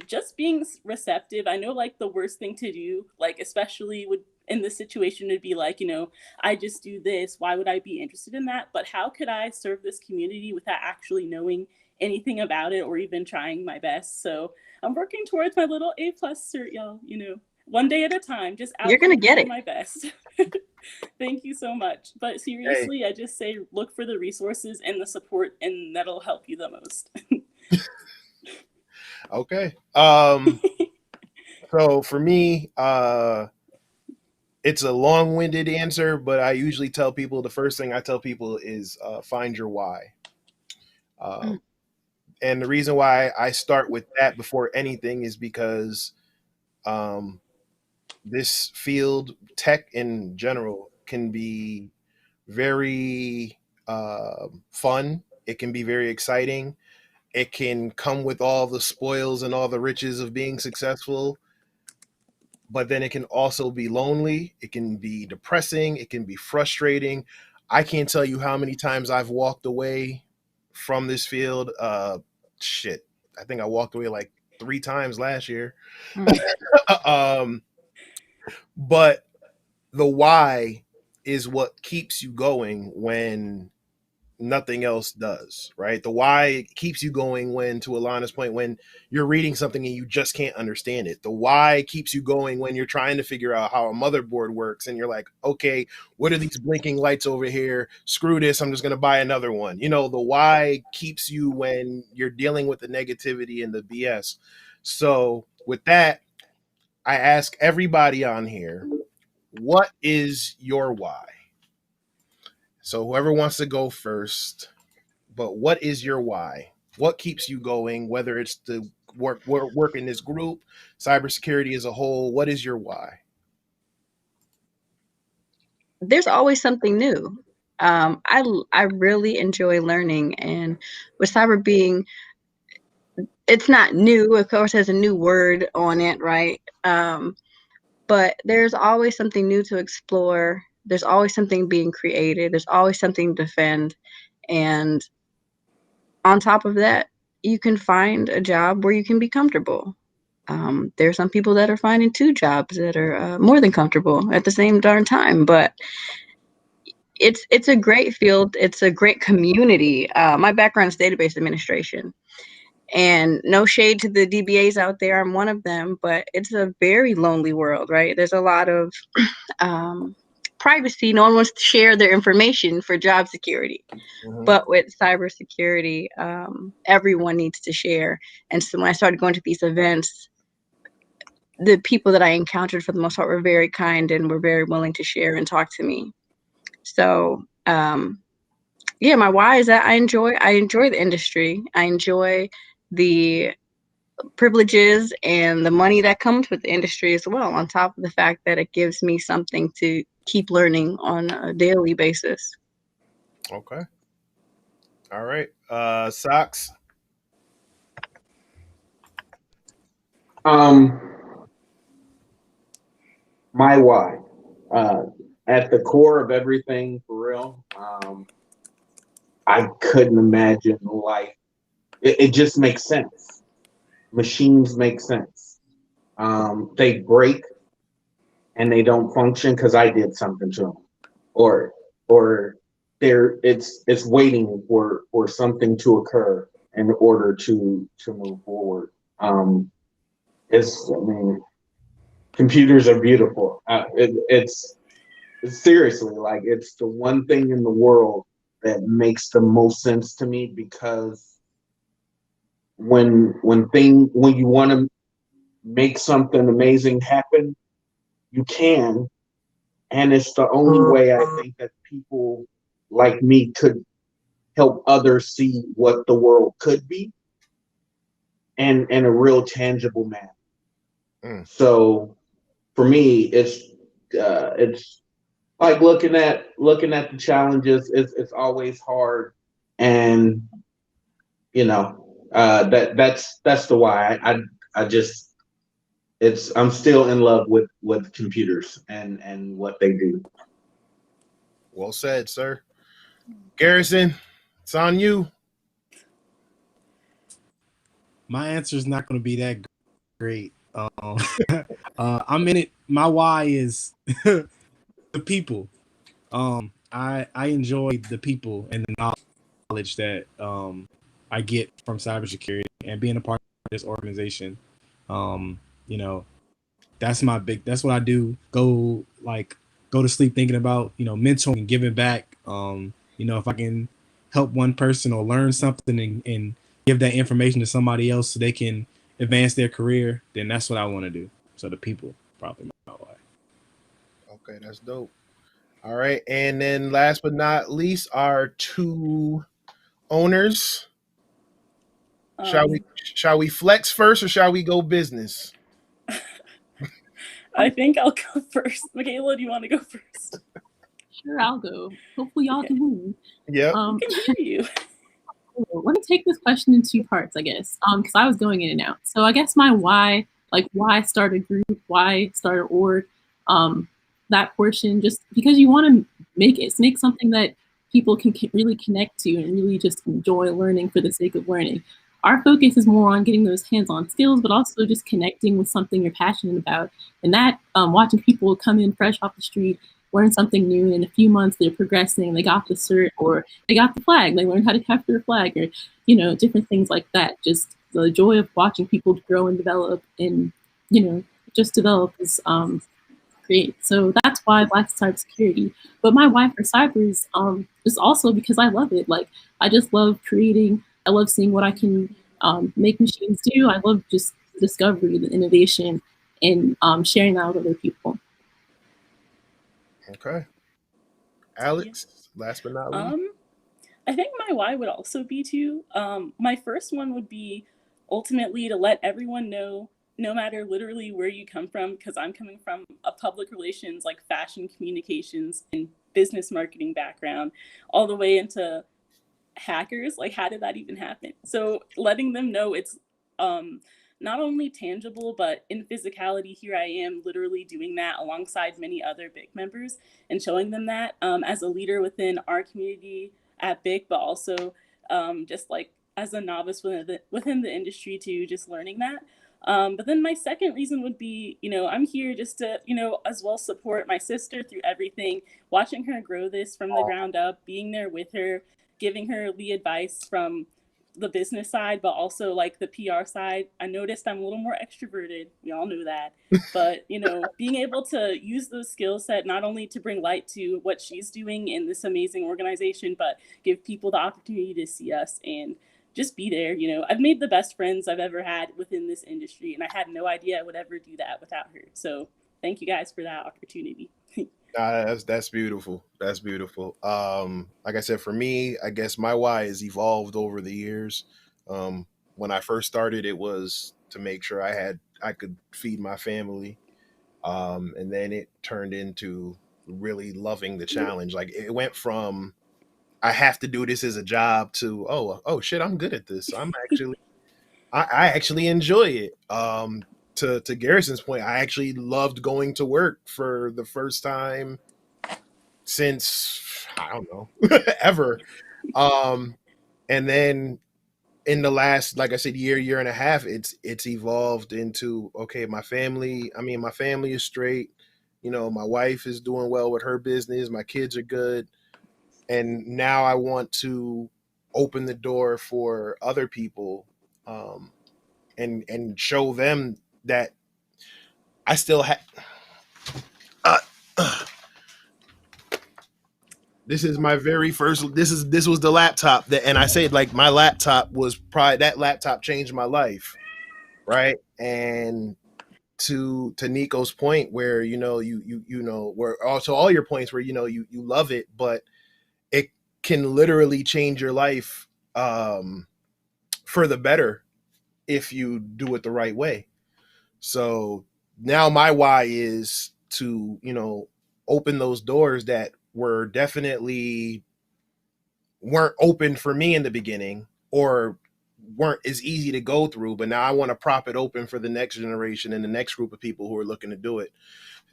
just being receptive. I know like the worst thing to do, like especially would in this situation, would be like, you know, I just do this, why would I be interested in that? But how could I serve this community without actually knowing anything about it or even trying my best? So I'm working towards my little A+ cert, y'all, you know, one day at a time, just out
You're gonna
here
get
doing
it.
my best. Thank you so much. But
Hey,
seriously, I just say look for the resources and the support, and that'll help you the most.
okay. So for me, it's a long-winded answer, but I usually tell people the first thing I tell people is find your why. Uh,
Mm.
and the reason why I start with that before anything is because um, this field, tech in general, can be very fun. It can be very exciting. It can come with all the spoils and all the riches of being successful, but then it can also be lonely. It can be depressing. It can be frustrating. I can't tell you how many times I've walked away from this field. Shit, I think I walked away like 3 times last year.
Mm.
um, but the why is what keeps you going when nothing else does, right? The why keeps you going when, to Alana's point, when you're reading something and you just can't understand it. The why keeps you going when you're trying to figure out how a motherboard works and you're like, okay, what are these blinking lights over here? Screw this, I'm just going to buy another one. You know, the why keeps you when you're dealing with the negativity and the BS. So with that, I ask everybody on here, what is your why? So whoever wants to go first, but what is your why? What keeps you going? Whether it's to work in this group, cybersecurity as a whole, what is your why?
There's always something new. I really enjoy learning, and with cyber being, it's not new. Of course, there's a new word on it, right? But there's always something new to explore. There's always something being created. There's always something to defend, and on top of that, you can find a job where you can be comfortable. There are some people that are finding two jobs that are more than comfortable at the same darn time, but it's a great field. It's a great community. My background is database administration, and no shade to the DBAs out there. I'm one of them, but it's a very lonely world, right? There's a lot of um, privacy. No one wants to share their information for job security.
Mm-hmm.
But with cybersecurity, everyone needs to share. And so when I started going to these events, the people that I encountered for the most part were very kind and were very willing to share and talk to me. So yeah, my why is that I enjoy the industry. I enjoy the privileges and the money that comes with the industry as well, on top of the fact that it gives me something to keep learning on a daily basis.
Okay. All right. Socks.
Um, my why. Uh, at the core of everything, for real, I couldn't imagine life. It just makes sense. Machines make sense. They break and they don't function because I did something to them, or or it's waiting for something to occur in order to move forward. I mean, computers are beautiful. It's seriously like it's the one thing in the world that makes the most sense to me, because when you want to make something amazing happen, you can. And it's the only way I think that people like me could help others see what the world could be, and in a real tangible manner.
Mm.
So for me, it's like looking at the challenges. It's always hard, and that's the why I just I'm still in love with computers and what they do.
Well said, sir. Garrison, it's on you.
My answer is not going to be that great. I'm in it. My why is the people. I enjoy the people and the knowledge that I get from cybersecurity and being a part of this organization. You know, that's my big. That's what I do. Go to sleep thinking about mentoring and giving back. If I can help one person or learn something and give that information to somebody else so they can advance their career, then that's what I want to do. So the people probably my why.
Okay, that's dope. All right, and then last but not least, our two owners.
Um,
Shall we flex first or shall we go business?
I think I'll go first. Michaela, do you want to go first?
Sure, I'll go. Hopefully, y'all can hear me.
Yep.
I can hear you.
Let me take this question in two parts, I guess, because I was going in and out. So I guess my why, like why start a group, why start an org, that portion, just because you want to make something that people can really connect to and really just enjoy learning for the sake of learning. Our focus is more on getting those hands-on skills, but also just connecting with something you're passionate about. And that watching people come in fresh off the street, learn something new, and in a few months they're progressing, they got the cert or they got the flag, they learned how to capture a flag, or different things like that. Just the joy of watching people grow and develop and just develop is great. So that's why I like cybersecurity. But my why for cyber is also because I love it. Like I just love creating. I love seeing what I can make machines do. I love just discovery, the innovation, and sharing that with other people.
Okay.
Yeah.
Alex, last but not least.
I think my why would also be to my first one would be ultimately to let everyone know, no matter literally where you come from, because I'm coming from a public relations, like fashion communications and business marketing background, all the way into hackers. Like, how did that even happen? So letting them know it's um not only tangible, but in physicality, here I am literally doing that alongside many other big members, and showing them that as a leader within our community at big, but also just like as a novice within the industry too, just learning that. But then my second reason would be, I'm here just to, as well support my sister through everything, watching her grow this from the ground up, being there with her, giving her the advice from the business side, but also like the PR side. I noticed I'm a little more extroverted. We all knew that. But, being able to use those skill set not only to bring light to what she's doing in this amazing organization, but give people the opportunity to see us and just be there. I've made the best friends I've ever had within this industry, and I had no idea I would ever do that without her. So thank you guys for that opportunity.
That's beautiful. That's beautiful. Like I said, for me, I guess my why has evolved over the years. When I first started, it was to make sure I could feed my family. And then it turned into really loving the challenge. Like it went from I have to do this as a job to oh shit, I'm good at this. I actually enjoy it. To Garrison's point, I actually loved going to work for the first time since I don't know ever. Um, and then in the last, like I said, year and a half, it's evolved into okay, my family. I mean, my family is straight. My wife is doing well with her business. My kids are good, and now I want to open the door for other people, and show them that I still have. Uh, this is my very first. This was the laptop and I said like my laptop was probably that laptop changed my life, right? And to Nico's point, where where also all your points where you love it, but it can literally change your life for the better if you do it the right way. So now my why is to, open those doors that were definitely weren't open for me in the beginning, or weren't as easy to go through, but now I want to prop it open for the next generation and the next group of people who are looking to do it.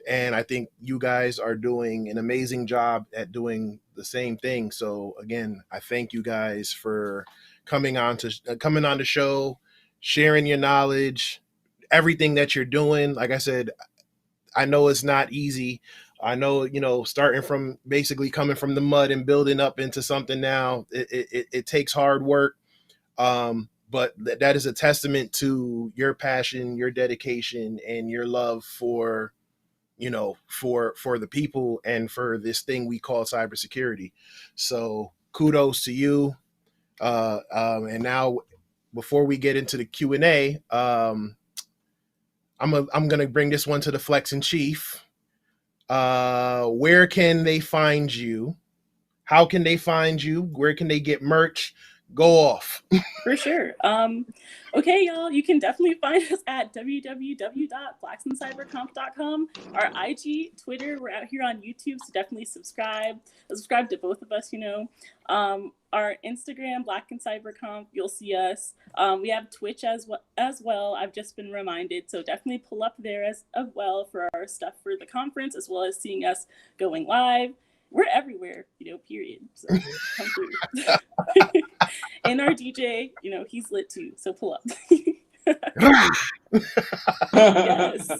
And I think you guys are doing an amazing job at doing the same thing. So again, I thank you guys for coming on the show, sharing your knowledge, everything that you're doing. Like I said, I know it's not easy. I know, you know, starting from basically coming from the mud and building up into something now, it takes hard work. But that is a testament to your passion, your dedication, and your love for, you know, for the people and for this thing we call cybersecurity. So kudos to you. And now, before we get into the Q&A, I'm gonna bring this one to the Flex in Chief. Where can they find you? How can they find you? Where can they get merch? Go off.
For sure. Okay, y'all, you can definitely find us at www.blacksandcyberconf.com. Our IG, Twitter, we're out here on YouTube, so definitely subscribe. Subscribe to both of us, you know. Our Instagram, Black and Cyberconf, you'll see us. We have Twitch as well. I've just been reminded, so definitely pull up there as well for our stuff for the conference, as well as seeing us going live. We're everywhere, you know, period. So come through. And our DJ, you know, he's lit too, so pull up. Yes,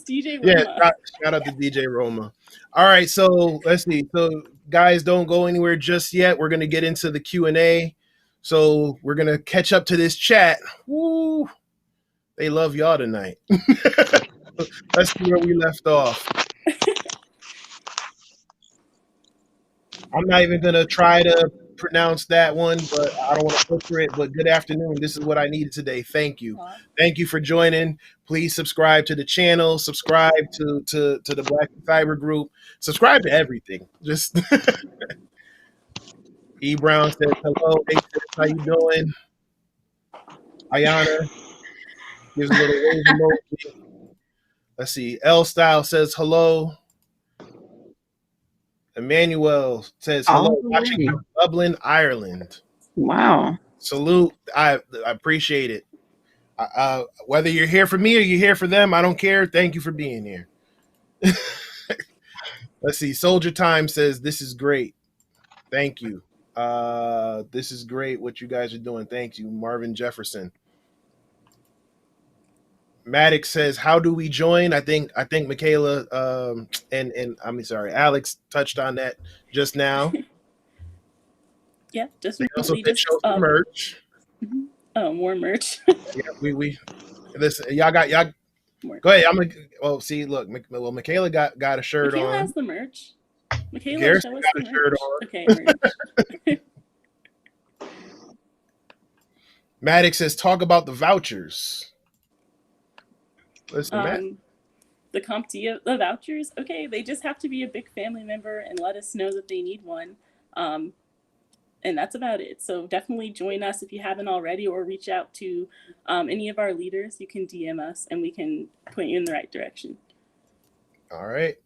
DJ Roma.
Yeah, shout out to DJ Roma. All right, so let's see. So guys, don't go anywhere just yet. We're gonna get into the Q&A. So we're gonna catch up to this chat. Woo! They love y'all tonight. Let's see where we left off. I'm not even gonna try to pronounce that one, but I don't want to butcher it. But good afternoon. This is what I needed today. Thank you. Thank you for joining. Please subscribe to the channel. Subscribe to the Black Cyber group. Subscribe to everything. Just E Brown says hello. Hey, sis, how you doing? Ayana gives a little wave emoji. Let's see. L Style says hello. Emmanuel says hello, watching from Dublin, Ireland.
Wow.
Salute. I appreciate it. Whether you're here for me or you're here for them, I don't care. Thank you for being here. Let's see. Soldier Time says, this is great. Thank you. This is great what you guys are doing. Thank you. Marvin Jefferson. Maddox says, how do we join? I think Michaela and Alex touched on that just now.
Yeah, just
they also
recently
show some merch.
Oh, more merch.
Yeah, we listen. Y'all more. Go ahead. See, look. Michaela got a shirt
Michaela
on.
has the merch. Michaela
Garrison
show us
got
the
a shirt
merch.
on.
Okay, merch.
Maddox says, talk about the vouchers. Listen,
the CompTIA, the vouchers, okay, they just have to be a big family member and let us know that they need one. And that's about it. So definitely join us if you haven't already, or reach out to any of our leaders. You can DM us and we can point you in the right direction.
All right.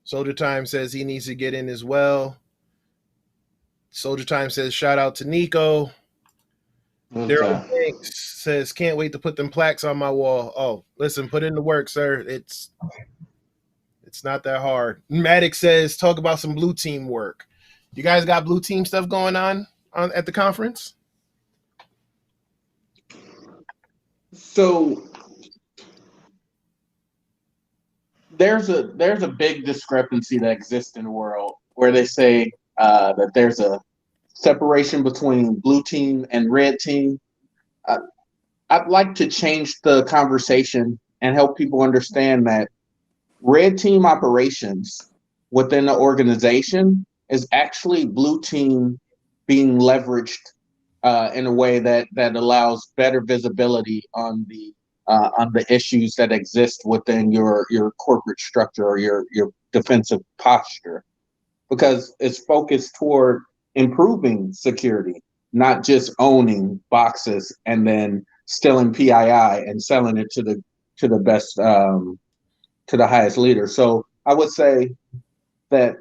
Soldier Time says he needs to get in as well. Soldier Time says, shout out to Nico. Daryl Banks says, can't wait to put them plaques on my wall. Oh, listen, put in the work, sir. It's not that hard. Maddox says, talk about some blue team work. You guys got blue team stuff going on at the conference?
So there's a big discrepancy that exists in the world where they say that there's a separation between blue team and red team. I'd like to change the conversation and help people understand that red team operations within the organization is actually blue team being leveraged in a way that allows better visibility on the issues that exist within your corporate structure or your defensive posture, because it's focused toward improving security, not just owning boxes and then stealing PII and selling it to the best to the highest leader. So I would say that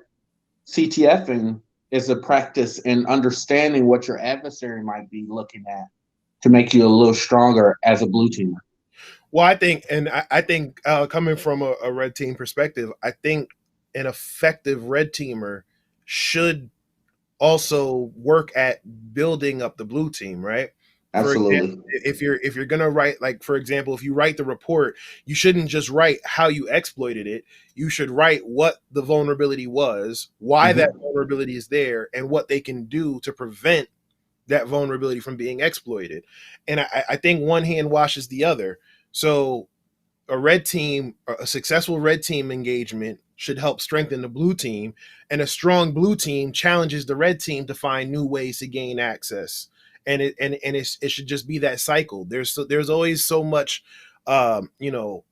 CTFing is a practice in understanding what your adversary might be looking at to make you a little stronger as a blue teamer.
Well, I think coming from a red team perspective, I think an effective red teamer should also work at building up the blue team, right? For example,
Absolutely.
if you're gonna write, like for example, if you write the report, you shouldn't just write how you exploited it. You should write what the vulnerability was, why that vulnerability is there, and what they can do to prevent that vulnerability from being exploited. And I think one hand washes the other. So a successful red team engagement should help strengthen the blue team, and a strong blue team challenges the red team to find new ways to gain access. It should just be that cycle. There's always so much, you know,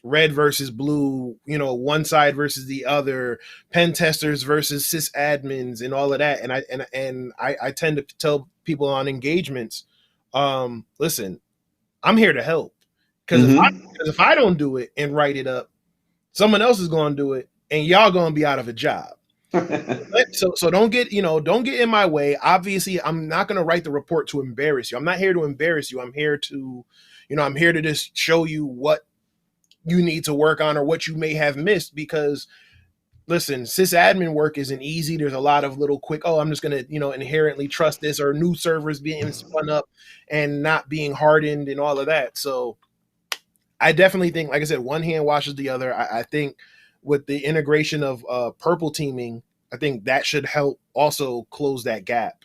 red versus blue, you know, one side versus the other, pen testers versus sysadmins, and all of that. And I tend to tell people on engagements, listen, I'm here to help. Because if I don't do it and write it up, someone else is going to do it, and y'all going to be out of a job. So don't get in my way. Obviously, I'm not going to write the report to embarrass you. I'm not here to embarrass you. I'm here to just show you what you need to work on or what you may have missed. Because listen, sysadmin work isn't easy. There's a lot of little quick, I'm just going to, inherently trust this, or new servers being spun up and not being hardened and all of that. So I definitely think, like I said, one hand washes the other. I think with the integration of purple teaming, I think that should help also close that gap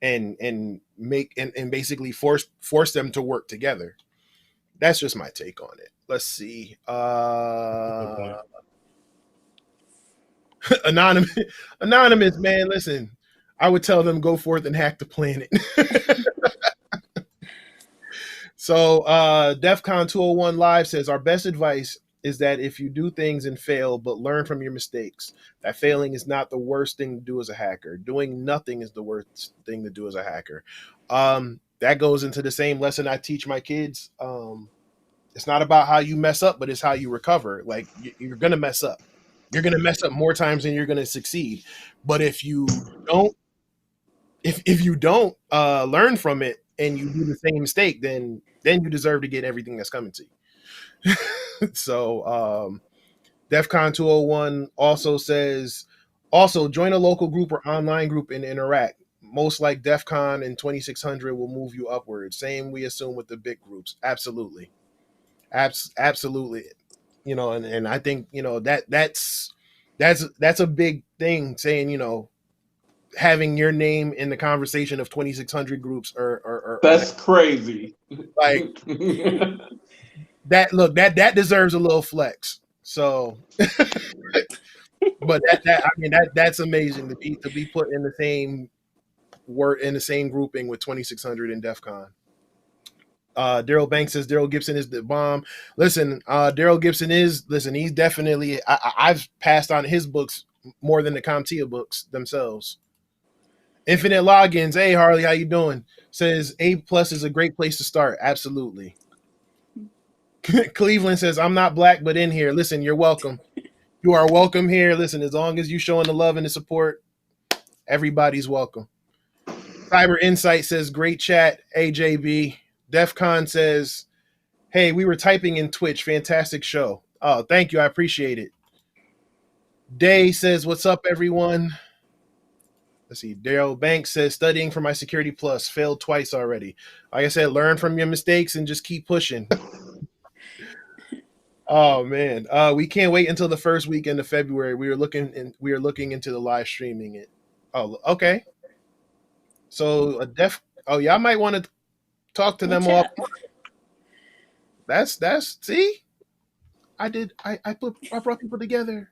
and make and basically force them to work together. That's just my take on it. Let's see. Anonymous, man, listen, I would tell them go forth and hack the planet. So DEFCON 201 Live says, our best advice is that if you do things and fail, but learn from your mistakes, that failing is not the worst thing to do as a hacker. Doing nothing is the worst thing to do as a hacker. That goes into the same lesson I teach my kids. It's not about how you mess up, but it's how you recover. Like, you're going to mess up. You're going to mess up more times than you're going to succeed. But if you don't, if you don't learn from it and you do the same mistake, then you deserve to get everything that's coming to you. So DEFCON 201 also says, also join a local group or online group and interact. Most like DEFCON and 2600 will move you upward. Same we assume with the big groups. Absolutely. Absolutely. And I think, that's a big thing, saying, having your name in the conversation of 2600 groups or
that's crazy.
Like that deserves a little flex. So but that's amazing to be put in the same grouping with 2600 and DEFCON. Daryl Banks says Daryl Gibson is the bomb. Listen, Daryl Gibson he's definitely, I've passed on his books more than the CompTIA books themselves. Infinite Logins, hey Harley, how you doing? Says A+ is a great place to start. Absolutely. Cleveland says, I'm not black, but in here. Listen, you're welcome. You are welcome here. Listen, as long as you showing the love and the support, everybody's welcome. Cyber Insight says, great chat, AJB. DEFCON says, hey, we were typing in Twitch. Fantastic show. Oh, thank you. I appreciate it. Day says, what's up, everyone? Let's see. Daryl Banks says, studying for my Security Plus. Failed twice already. Like I said, learn from your mistakes and just keep pushing. Oh, man. We can't wait until the first weekend of February. We are looking into the live streaming it. Oh, okay. So y'all might want to talk to them all. That's see? I brought people together.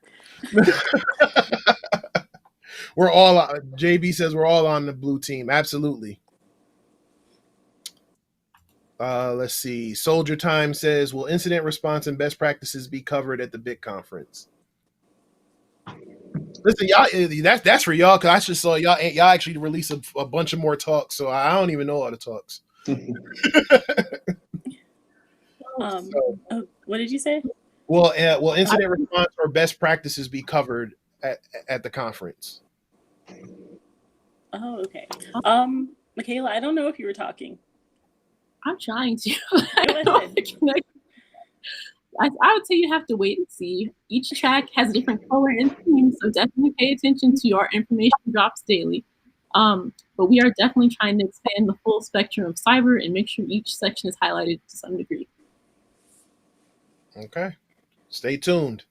We're all JB says we're all on the blue team. Absolutely. Let's see. Soldier Time says, will incident response and best practices be covered at the BIC conference? Listen, y'all, that's for y'all, because I just saw y'all actually release a bunch of more talks, so I don't even know all the talks.
What did you say?
Will incident response or best practices be covered at the conference?
Oh, okay. Michaela, I don't know if you were talking.
I'm trying to.
Go ahead.
I would say you have to wait and see. Each track has a different color and theme, so definitely pay attention to our information drops daily. But we are definitely trying to expand the full spectrum of cyber and make sure each section is highlighted to some degree.
Okay. Stay tuned.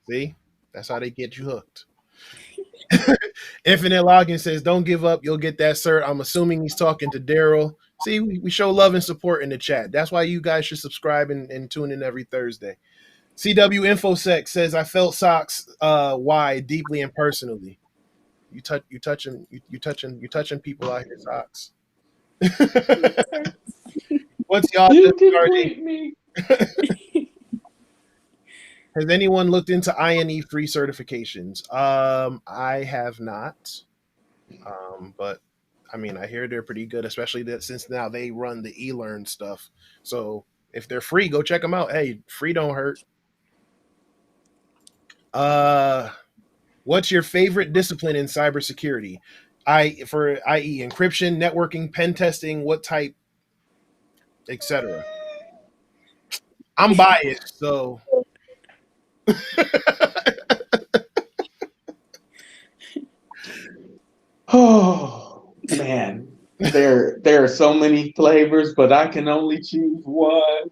See? That's how they get you hooked. Infinite Login says, don't give up. You'll get that cert. I'm assuming he's talking to Daryl. See, we show love and support in the chat. That's why you guys should subscribe and tune in every Thursday. CW InfoSec says, I felt socks why deeply and personally. You touching people out here, socks. What's y'all
You complete me.
Has anyone looked into INE free certifications? I have not. But I mean, I hear they're pretty good, especially that since now they run the eLearn stuff. So if they're free, go check them out. Hey, free don't hurt. What's your favorite discipline in cybersecurity? For i.e. encryption, networking, pen testing, what type, etc. I'm biased, so
Oh man, there are so many flavors, but I can only choose one.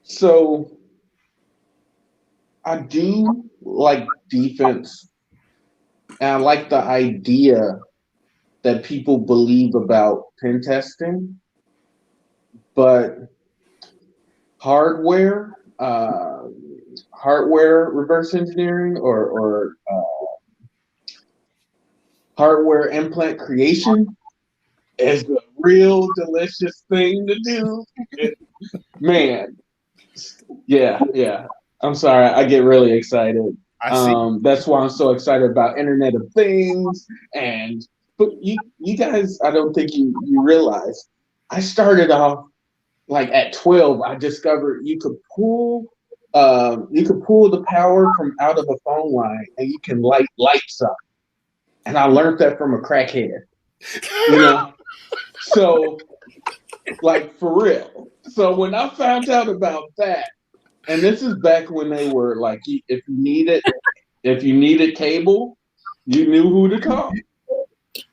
So I do like defense, and I like the idea that people believe about pen testing, but hardware reverse engineering or hardware implant creation is a real delicious thing to do. Man, yeah. I'm sorry, I get really excited.
I see.
That's why I'm so excited about Internet of Things. But you guys, I don't think you realize, I started off like at 12. I discovered you could pull the power from out of a phone line and you can light lights up. And I learned that from a crackhead, you know. So, like, for real. So when I found out about that, and this is back when they were like, if you needed cable, you knew who to call.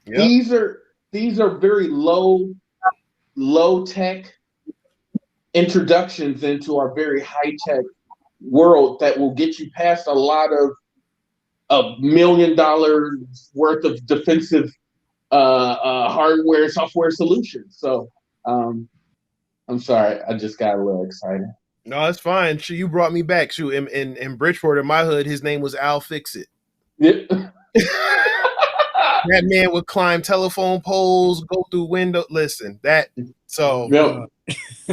Yep. These are very low tech introductions into our very high tech world that will get you past a lot of $1 million worth of defensive hardware software solutions. So I'm sorry, I just got a little excited.
No, it's fine. Shoot, you brought me back. Shoot, in Bridgeport, in my hood, his name was Al Fix It.
Yeah.
That man would climb telephone poles, go through windows. Listen, that so.
Yep.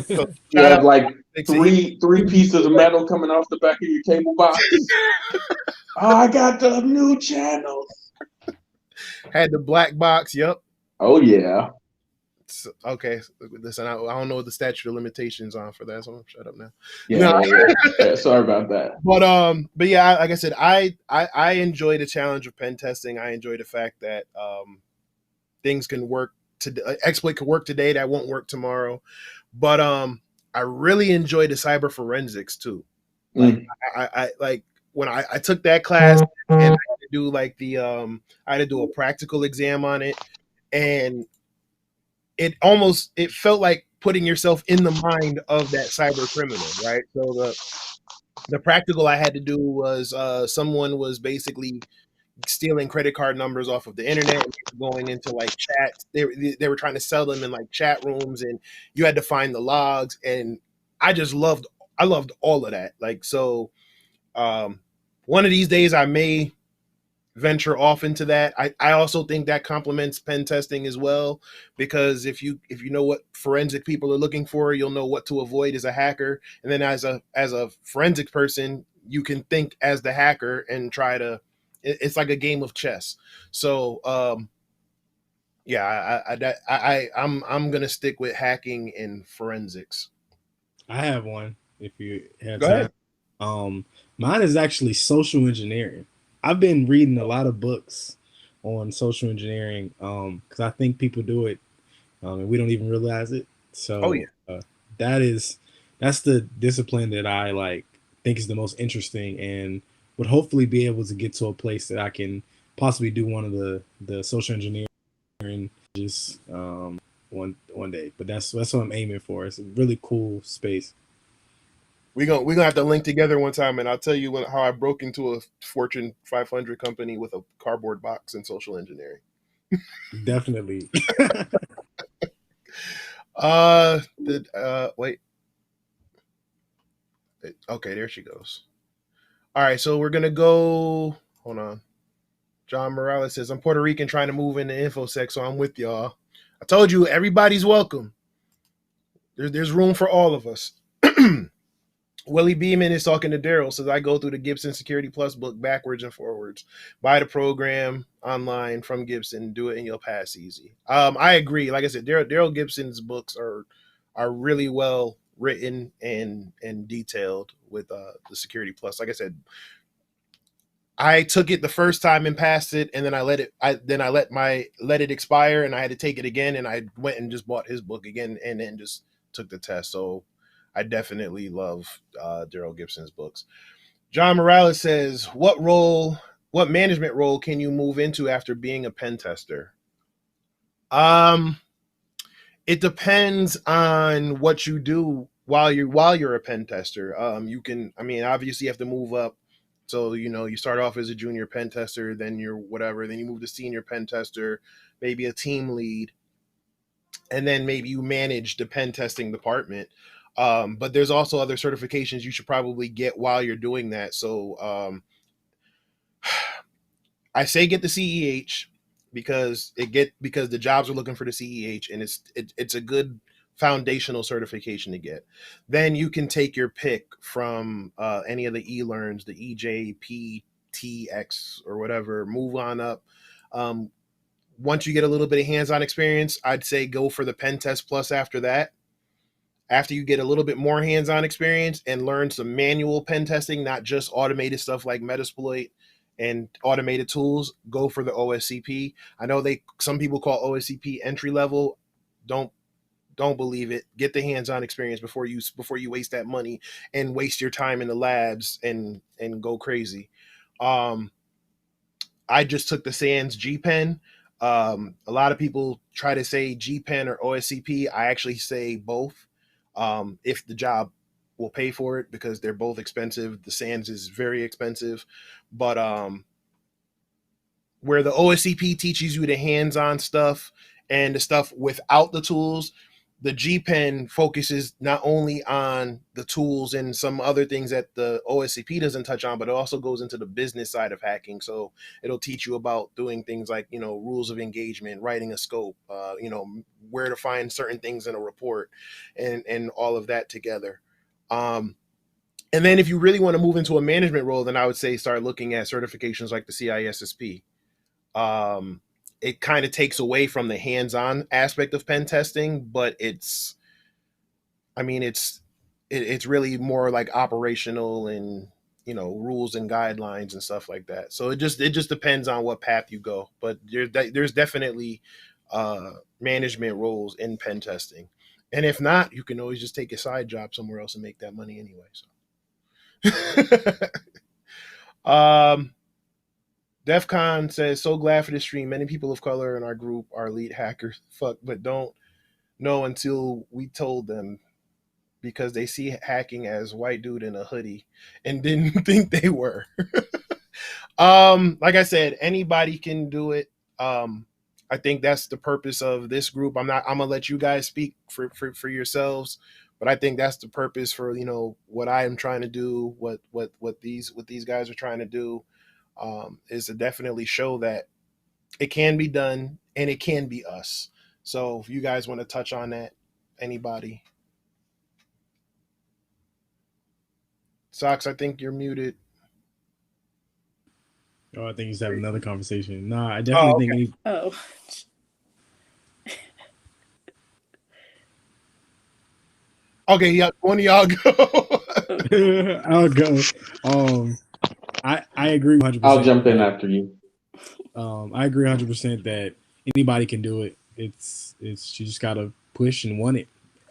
So
you have like three pieces of metal coming off the back of your cable box. Oh, I got the new channels.
Had the black box. Yep.
Oh yeah.
So, okay, listen, I don't know what the statute of limitations on for that, so I'm gonna shut up now.
Yeah. Sorry about that.
But yeah, like I said, I enjoy the challenge of pen testing. I enjoy the fact that things can work exploit could work today that won't work tomorrow. But I really enjoy the cyber forensics too. Like I like when I took that class and I had to do like I had to do a practical exam on it, and it felt like putting yourself in the mind of that cyber criminal, right? So the practical I had to do was someone was basically stealing credit card numbers off of the internet and going into like chats. They were trying to sell them in like chat rooms, and you had to find the logs. And I loved all of that. Like, so one of these days I may venture off into that. I also think that complements pen testing as well, because if you know what forensic people are looking for, you'll know what to avoid as a hacker. And then as a forensic person, you can think as the hacker and try to, it's like a game of chess. So I'm gonna stick with hacking and forensics.
I have one if you have
Go
time.
ahead.
Mine is actually social engineering. I've been reading a lot of books on social engineering because I think people do it and we don't even realize it.
Oh yeah.
So that's the discipline that I like think is the most interesting and would hopefully be able to get to a place that I can possibly do one of the social engineering just one day. But that's what I'm aiming for. It's a really cool space.
We're gonna have to link together one time, and I'll tell you how I broke into a Fortune 500 company with a cardboard box in social engineering.
Definitely.
Wait. Okay, there she goes. All right, so we're gonna go. Hold on. John Morales says, I'm Puerto Rican trying to move into InfoSec, so I'm with y'all. I told you, everybody's welcome. There's room for all of us. Willie Beeman is talking to Daryl, says, I go through the Gibson Security Plus book backwards and forwards. Buy the program online from Gibson, do it and you'll pass easy. I agree. Like I said, Daryl Gibson's books are really well written and detailed with the Security Plus. Like I said, I took it the first time and passed it, and then I let it expire, and I had to take it again, and I went and just bought his book again, and then just took the test. So I definitely love Daryl Gibson's books. John Morales says, what management role can you move into after being a pen tester? It depends on what you do while you're a pen tester. Obviously you have to move up. So, you start off as a junior pen tester, then you're whatever, then you move to senior pen tester, maybe a team lead, and then maybe you manage the pen testing department. But there's also other certifications you should probably get while you're doing that. So I say get the CEH because the jobs are looking for the CEH, and it's a good foundational certification to get. Then you can take your pick from any of the e-learns, the EJPTX or whatever, move on up. Once you get a little bit of hands-on experience, I'd say go for the Pen Test Plus after that. After you get a little bit more hands-on experience and learn some manual pen testing, not just automated stuff like Metasploit and automated tools, go for the OSCP. I know some people call OSCP entry level. Don't believe it. Get the hands-on experience before you waste that money and waste your time in the labs and go crazy. I just took the SANS G Pen. A lot of people try to say G Pen or OSCP. I actually say both. If the job will pay for it, because they're both expensive. The SANS is very expensive, but where the OSCP teaches you the hands-on stuff and the stuff without the tools, the G Pen focuses not only on the tools and some other things that the OSCP doesn't touch on, but it also goes into the business side of hacking. So it'll teach you about doing things like, rules of engagement, writing a scope, where to find certain things in a report, and all of that together. And then if you really want to move into a management role, then I would say start looking at certifications like the CISSP. It kind of takes away from the hands-on aspect of pen testing, but it's really more like operational and rules and guidelines and stuff like that. So it just depends on what path you go, but there's definitely management roles in pen testing, and if not, you can always just take a side job somewhere else and make that money anyway. So DEFCON says, so glad for the stream. Many people of color in our group are lead hackers. Fuck, but don't know until we told them, because they see hacking as white dude in a hoodie and didn't think they were. Like I said, anybody can do it. I think that's the purpose of this group. I'm gonna let you guys speak for yourselves, but I think that's the purpose for what I am trying to do, what these guys are trying to do. Is to definitely show that it can be done and it can be us. So if you guys want to touch on that, anybody? Socks, I think you're muted.
Oh, I think he's having another conversation. No, I definitely think.
Okay, yeah, one of y'all go.
I'll go. I agree 100%.
I'll jump in after you.
I agree 100% that anybody can do it. It's you just gotta push and want it.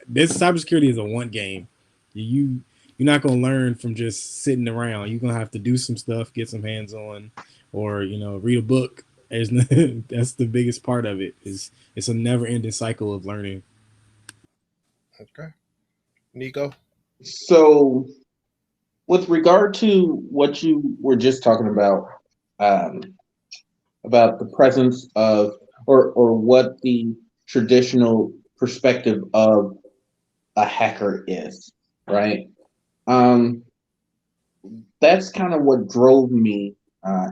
This cybersecurity is a want game. You're not gonna learn from just sitting around. You're gonna have to do some stuff, get some hands on, or read a book. That's the biggest part of it. It's a never ending cycle of learning.
Okay, Nico.
So, with regard to what you were just talking about the presence of, or what the traditional perspective of a hacker is, right? That's kind of what drove me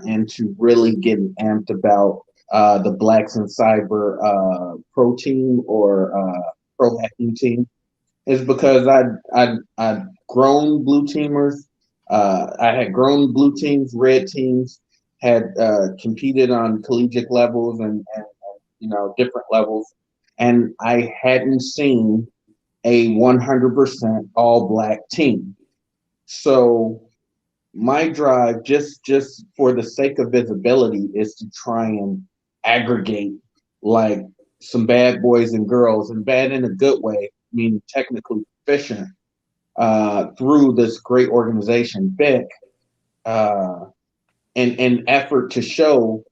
into really getting amped about the Blacks in Cyber pro team or pro hacking team, is because I'd grown blue teamers. I had grown blue teams, red teams, had competed on collegiate levels and different levels, and I hadn't seen a 100% all black team. So my drive, just for the sake of visibility, is to try and aggregate like some bad boys and girls, and bad in a good way, meaning technically proficient, through this great organization, B.I.C, in an effort to show,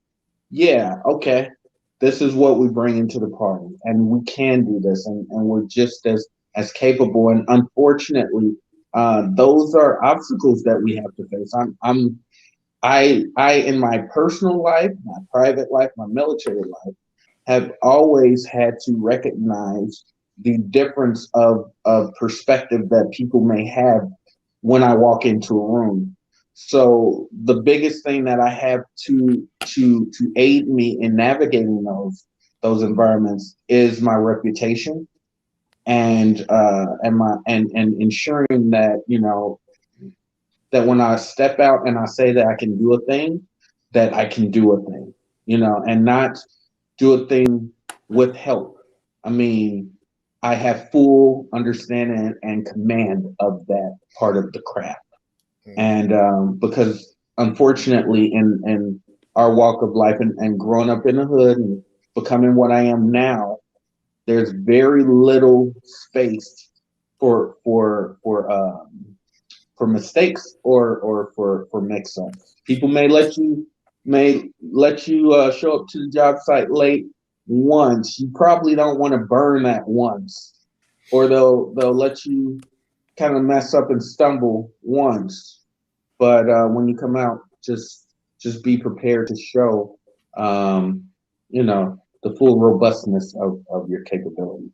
yeah, okay, this is what we bring into the party, and we can do this, and we're just as capable. And unfortunately, those are obstacles that we have to face. I in my personal life, my private life, my military life, have always had to recognize the difference of perspective that people may have when I walk into a room. So the biggest thing that I have to aid me in navigating those environments is my reputation, and ensuring that that when I step out and I say that I can do a thing, that I can do a thing, and not do a thing with help. I mean, I have full understanding and command of that part of the craft. And because unfortunately in our walk of life, and growing up in the hood and becoming what I am now, there's very little space for mistakes or for mix-ups. People may let you show up to the job site late once. You probably don't want to burn that once, or they'll let you kind of mess up and stumble once. But when you come out, just be prepared to show the full robustness of your capability.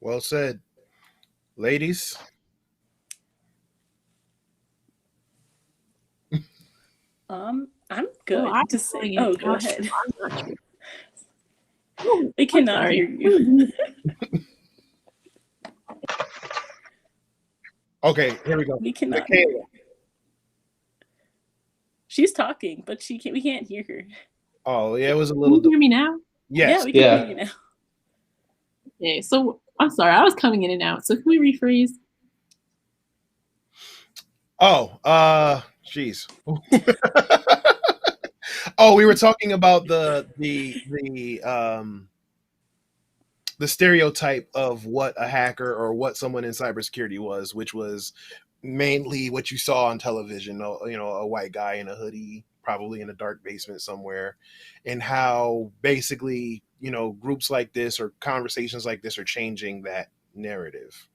Well said. Ladies.
I'm good.
I'm
to say.
going
Go ahead.
I'm not sure.
We cannot hear you.
Okay, here we go.
We cannot.
Michaela.
She's talking, but we can't hear her.
Oh yeah, it was a little.
Can you hear me now?
Yes.
Yeah, we can hear you now.
Okay, so I'm sorry, I was coming in and out. So can we rephrase?
Oh, jeez. Oh, we were talking about the stereotype of what a hacker or what someone in cybersecurity was, which was mainly what you saw on television. A white guy in a hoodie, probably in a dark basement somewhere, and how basically groups like this or conversations like this are changing that narrative.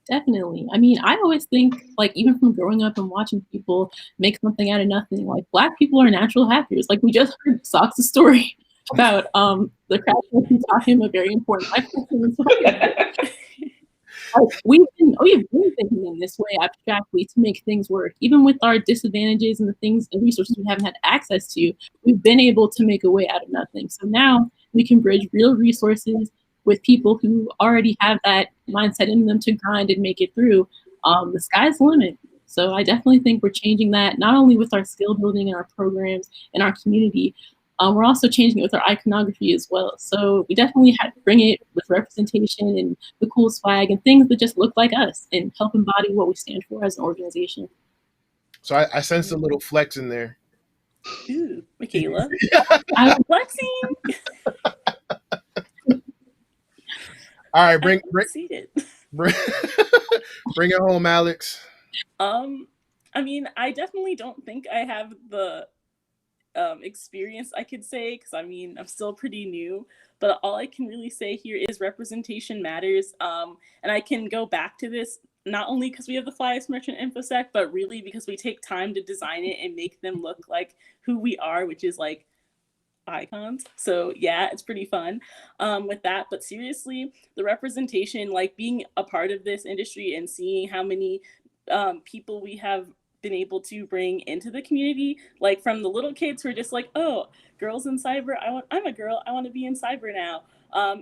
Definitely. I mean, I always think, like, even from growing up and watching people make something out of nothing, like, Black people are natural hackers. Like, we just heard Socks' story about the crash who taught him a very important life lesson. Like, we've been thinking in this way abstractly to make things work. Even with our disadvantages and the things and resources we haven't had access to, we've been able to make a way out of nothing. So now we can bridge real resources with people who already have that mindset in them to grind and make it through. The sky's the limit. So I definitely think we're changing that, not only with our skill building and our programs and our community, we're also changing it with our iconography as well. So we definitely have to bring it with with representation and the cool swag and things that just look like us and help embody what we stand for as an organization.
So I sensed a little flex in there.
Ooh, Michaela.
I
Flexing.
All right, bring
Seated.
bring it home, Alex.
I mean, I definitely don't think I have the experience, I could say, because I mean, I'm still pretty new, but all I can really say here is representation matters. And I can go back to this not only because we have the flyest merchant InfoSec, but really because we take time to design it and make them look like who we are, which is like icons. So yeah, it's pretty fun with that. But seriously, the representation, like being a part of this industry and seeing how many people we have been able to bring into the community, like from the little kids who are just like, oh, girls in cyber, I'm a girl, I want to be in cyber now.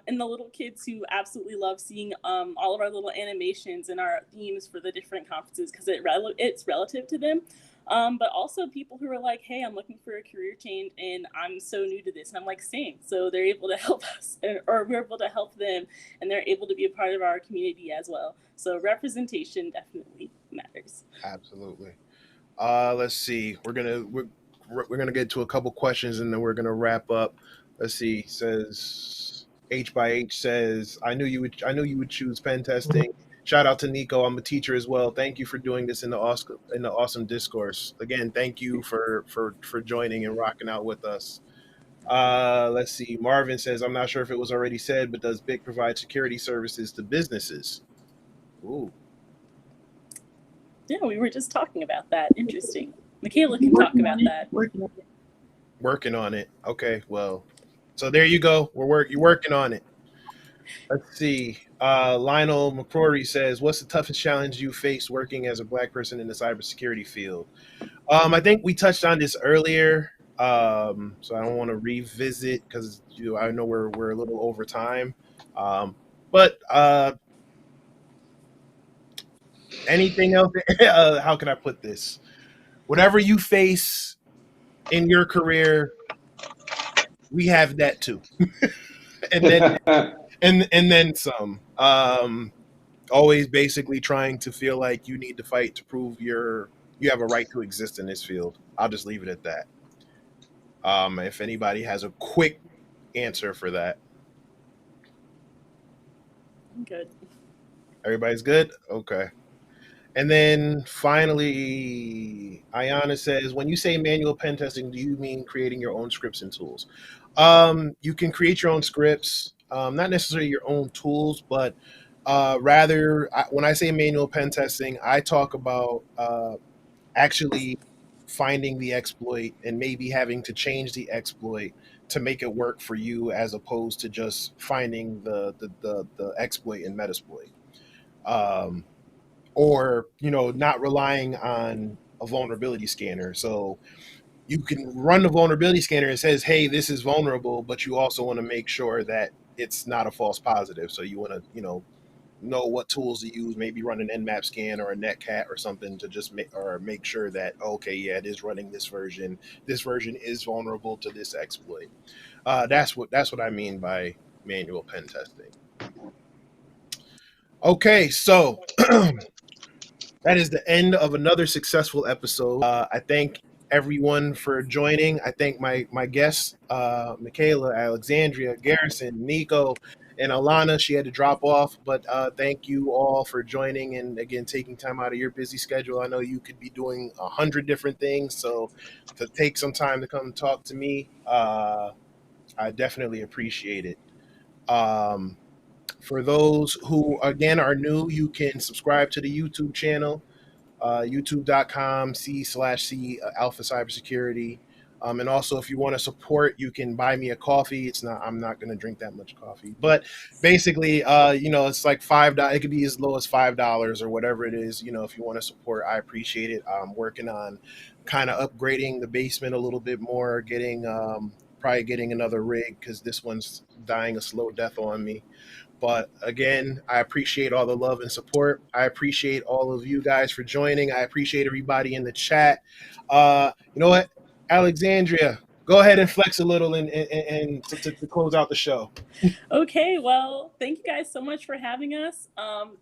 And the little kids who absolutely love seeing all of our little animations and our themes for the different conferences because it's relative to them. But also people who are like, hey, I'm looking for a career change and I'm so new to this. And I'm like, same. So they're able to help us, or we're able to help them, and they're able to be a part of our community as well. So representation definitely matters.
Absolutely. Let's see. We're gonna get to a couple questions and then we're gonna wrap up. Let's see. Says H by H says, I knew you would choose pen testing. Shout out to Nico. I'm a teacher as well. Thank you for doing this in the awesome discourse. Again, thank you for joining and rocking out with us. Let's see. Marvin says, I'm not sure if it was already said, but does BIC provide security services to businesses? Ooh.
Yeah, we were just talking about that. Interesting. Michaela can talk about that.
Working on it. Okay, well, so there you go. You're working on it. Let's see. Lionel McCrory says, what's the toughest challenge you faced working as a Black person in the cybersecurity field? I think we touched on this earlier, so I don't want to revisit because I know we're a little over time. But anything else? How can I put this? Whatever you face in your career, we have that too, and then and then some. Always basically trying to feel like you need to fight to prove you have a right to exist in this field. I'll just leave it at that. If anybody has a quick answer for that.
I'm good.
Everybody's good? Okay. And then finally, Ayana says, when you say manual pen testing, do you mean creating your own scripts and tools? You can create your own scripts, not necessarily your own tools, but rather, when I say manual pen testing, I talk about actually finding the exploit and maybe having to change the exploit to make it work for you, as opposed to just finding the exploit in Metasploit. Or not relying on a vulnerability scanner. So you can run the vulnerability scanner and says, hey, this is vulnerable, but you also want to make sure that it's not a false positive. So you want to know what tools to use, maybe run an Nmap scan or a netcat or something to just make sure that, okay, yeah, it is running this version is vulnerable to this exploit. That's what I mean by manual pen testing. Okay, so that is the end of another successful episode. I thank everyone for joining. I thank my guests, Michaela, Alexandria, Garrison, Nico, and Alana. She had to drop off, but thank you all for joining and, again, taking time out of your busy schedule. I know you could be doing 100 different things, so to take some time to come talk to me, I definitely appreciate it. For those who, again, are new, you can subscribe to the YouTube channel, youtube.com/C Alpha Cybersecurity. And also, if you want to support, you can buy me a coffee. I'm not going to drink that much coffee, but basically, it's like $5. It could be as low as $5 or whatever it is. If you want to support, I appreciate it. I'm working on kind of upgrading the basement a little bit more, probably getting another rig because this one's dying a slow death on me. But again, I appreciate all the love and support. I appreciate all of you guys for joining. I appreciate everybody in the chat. You know what, Alexandria, go ahead and flex a little and to close out the show.
Okay, well, thank you guys so much for having us.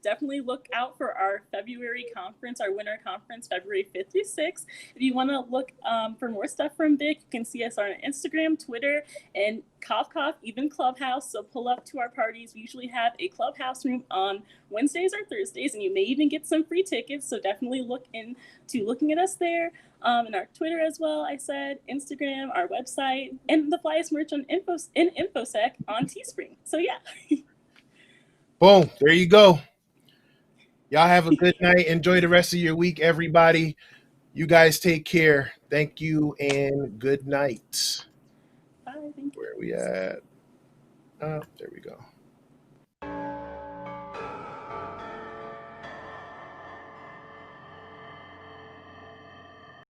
Definitely look out for our February conference, our winter conference, February 5th through 6th. If you want to look for more stuff from BIC, you can see us on Instagram, Twitter, and even Clubhouse. So pull up to our parties. We usually have a Clubhouse room on Wednesdays or Thursdays, and you may even get some free tickets. So definitely look into looking at us there. And our Twitter as well, I said, Instagram, our website, and the flyest merch on InfoSec on Teespring. So yeah.
Boom, there you go. Y'all have a good night. Enjoy the rest of your week, everybody. You guys take care. Thank you and good night.
Bye. Thank you.
Where are we at? There we go.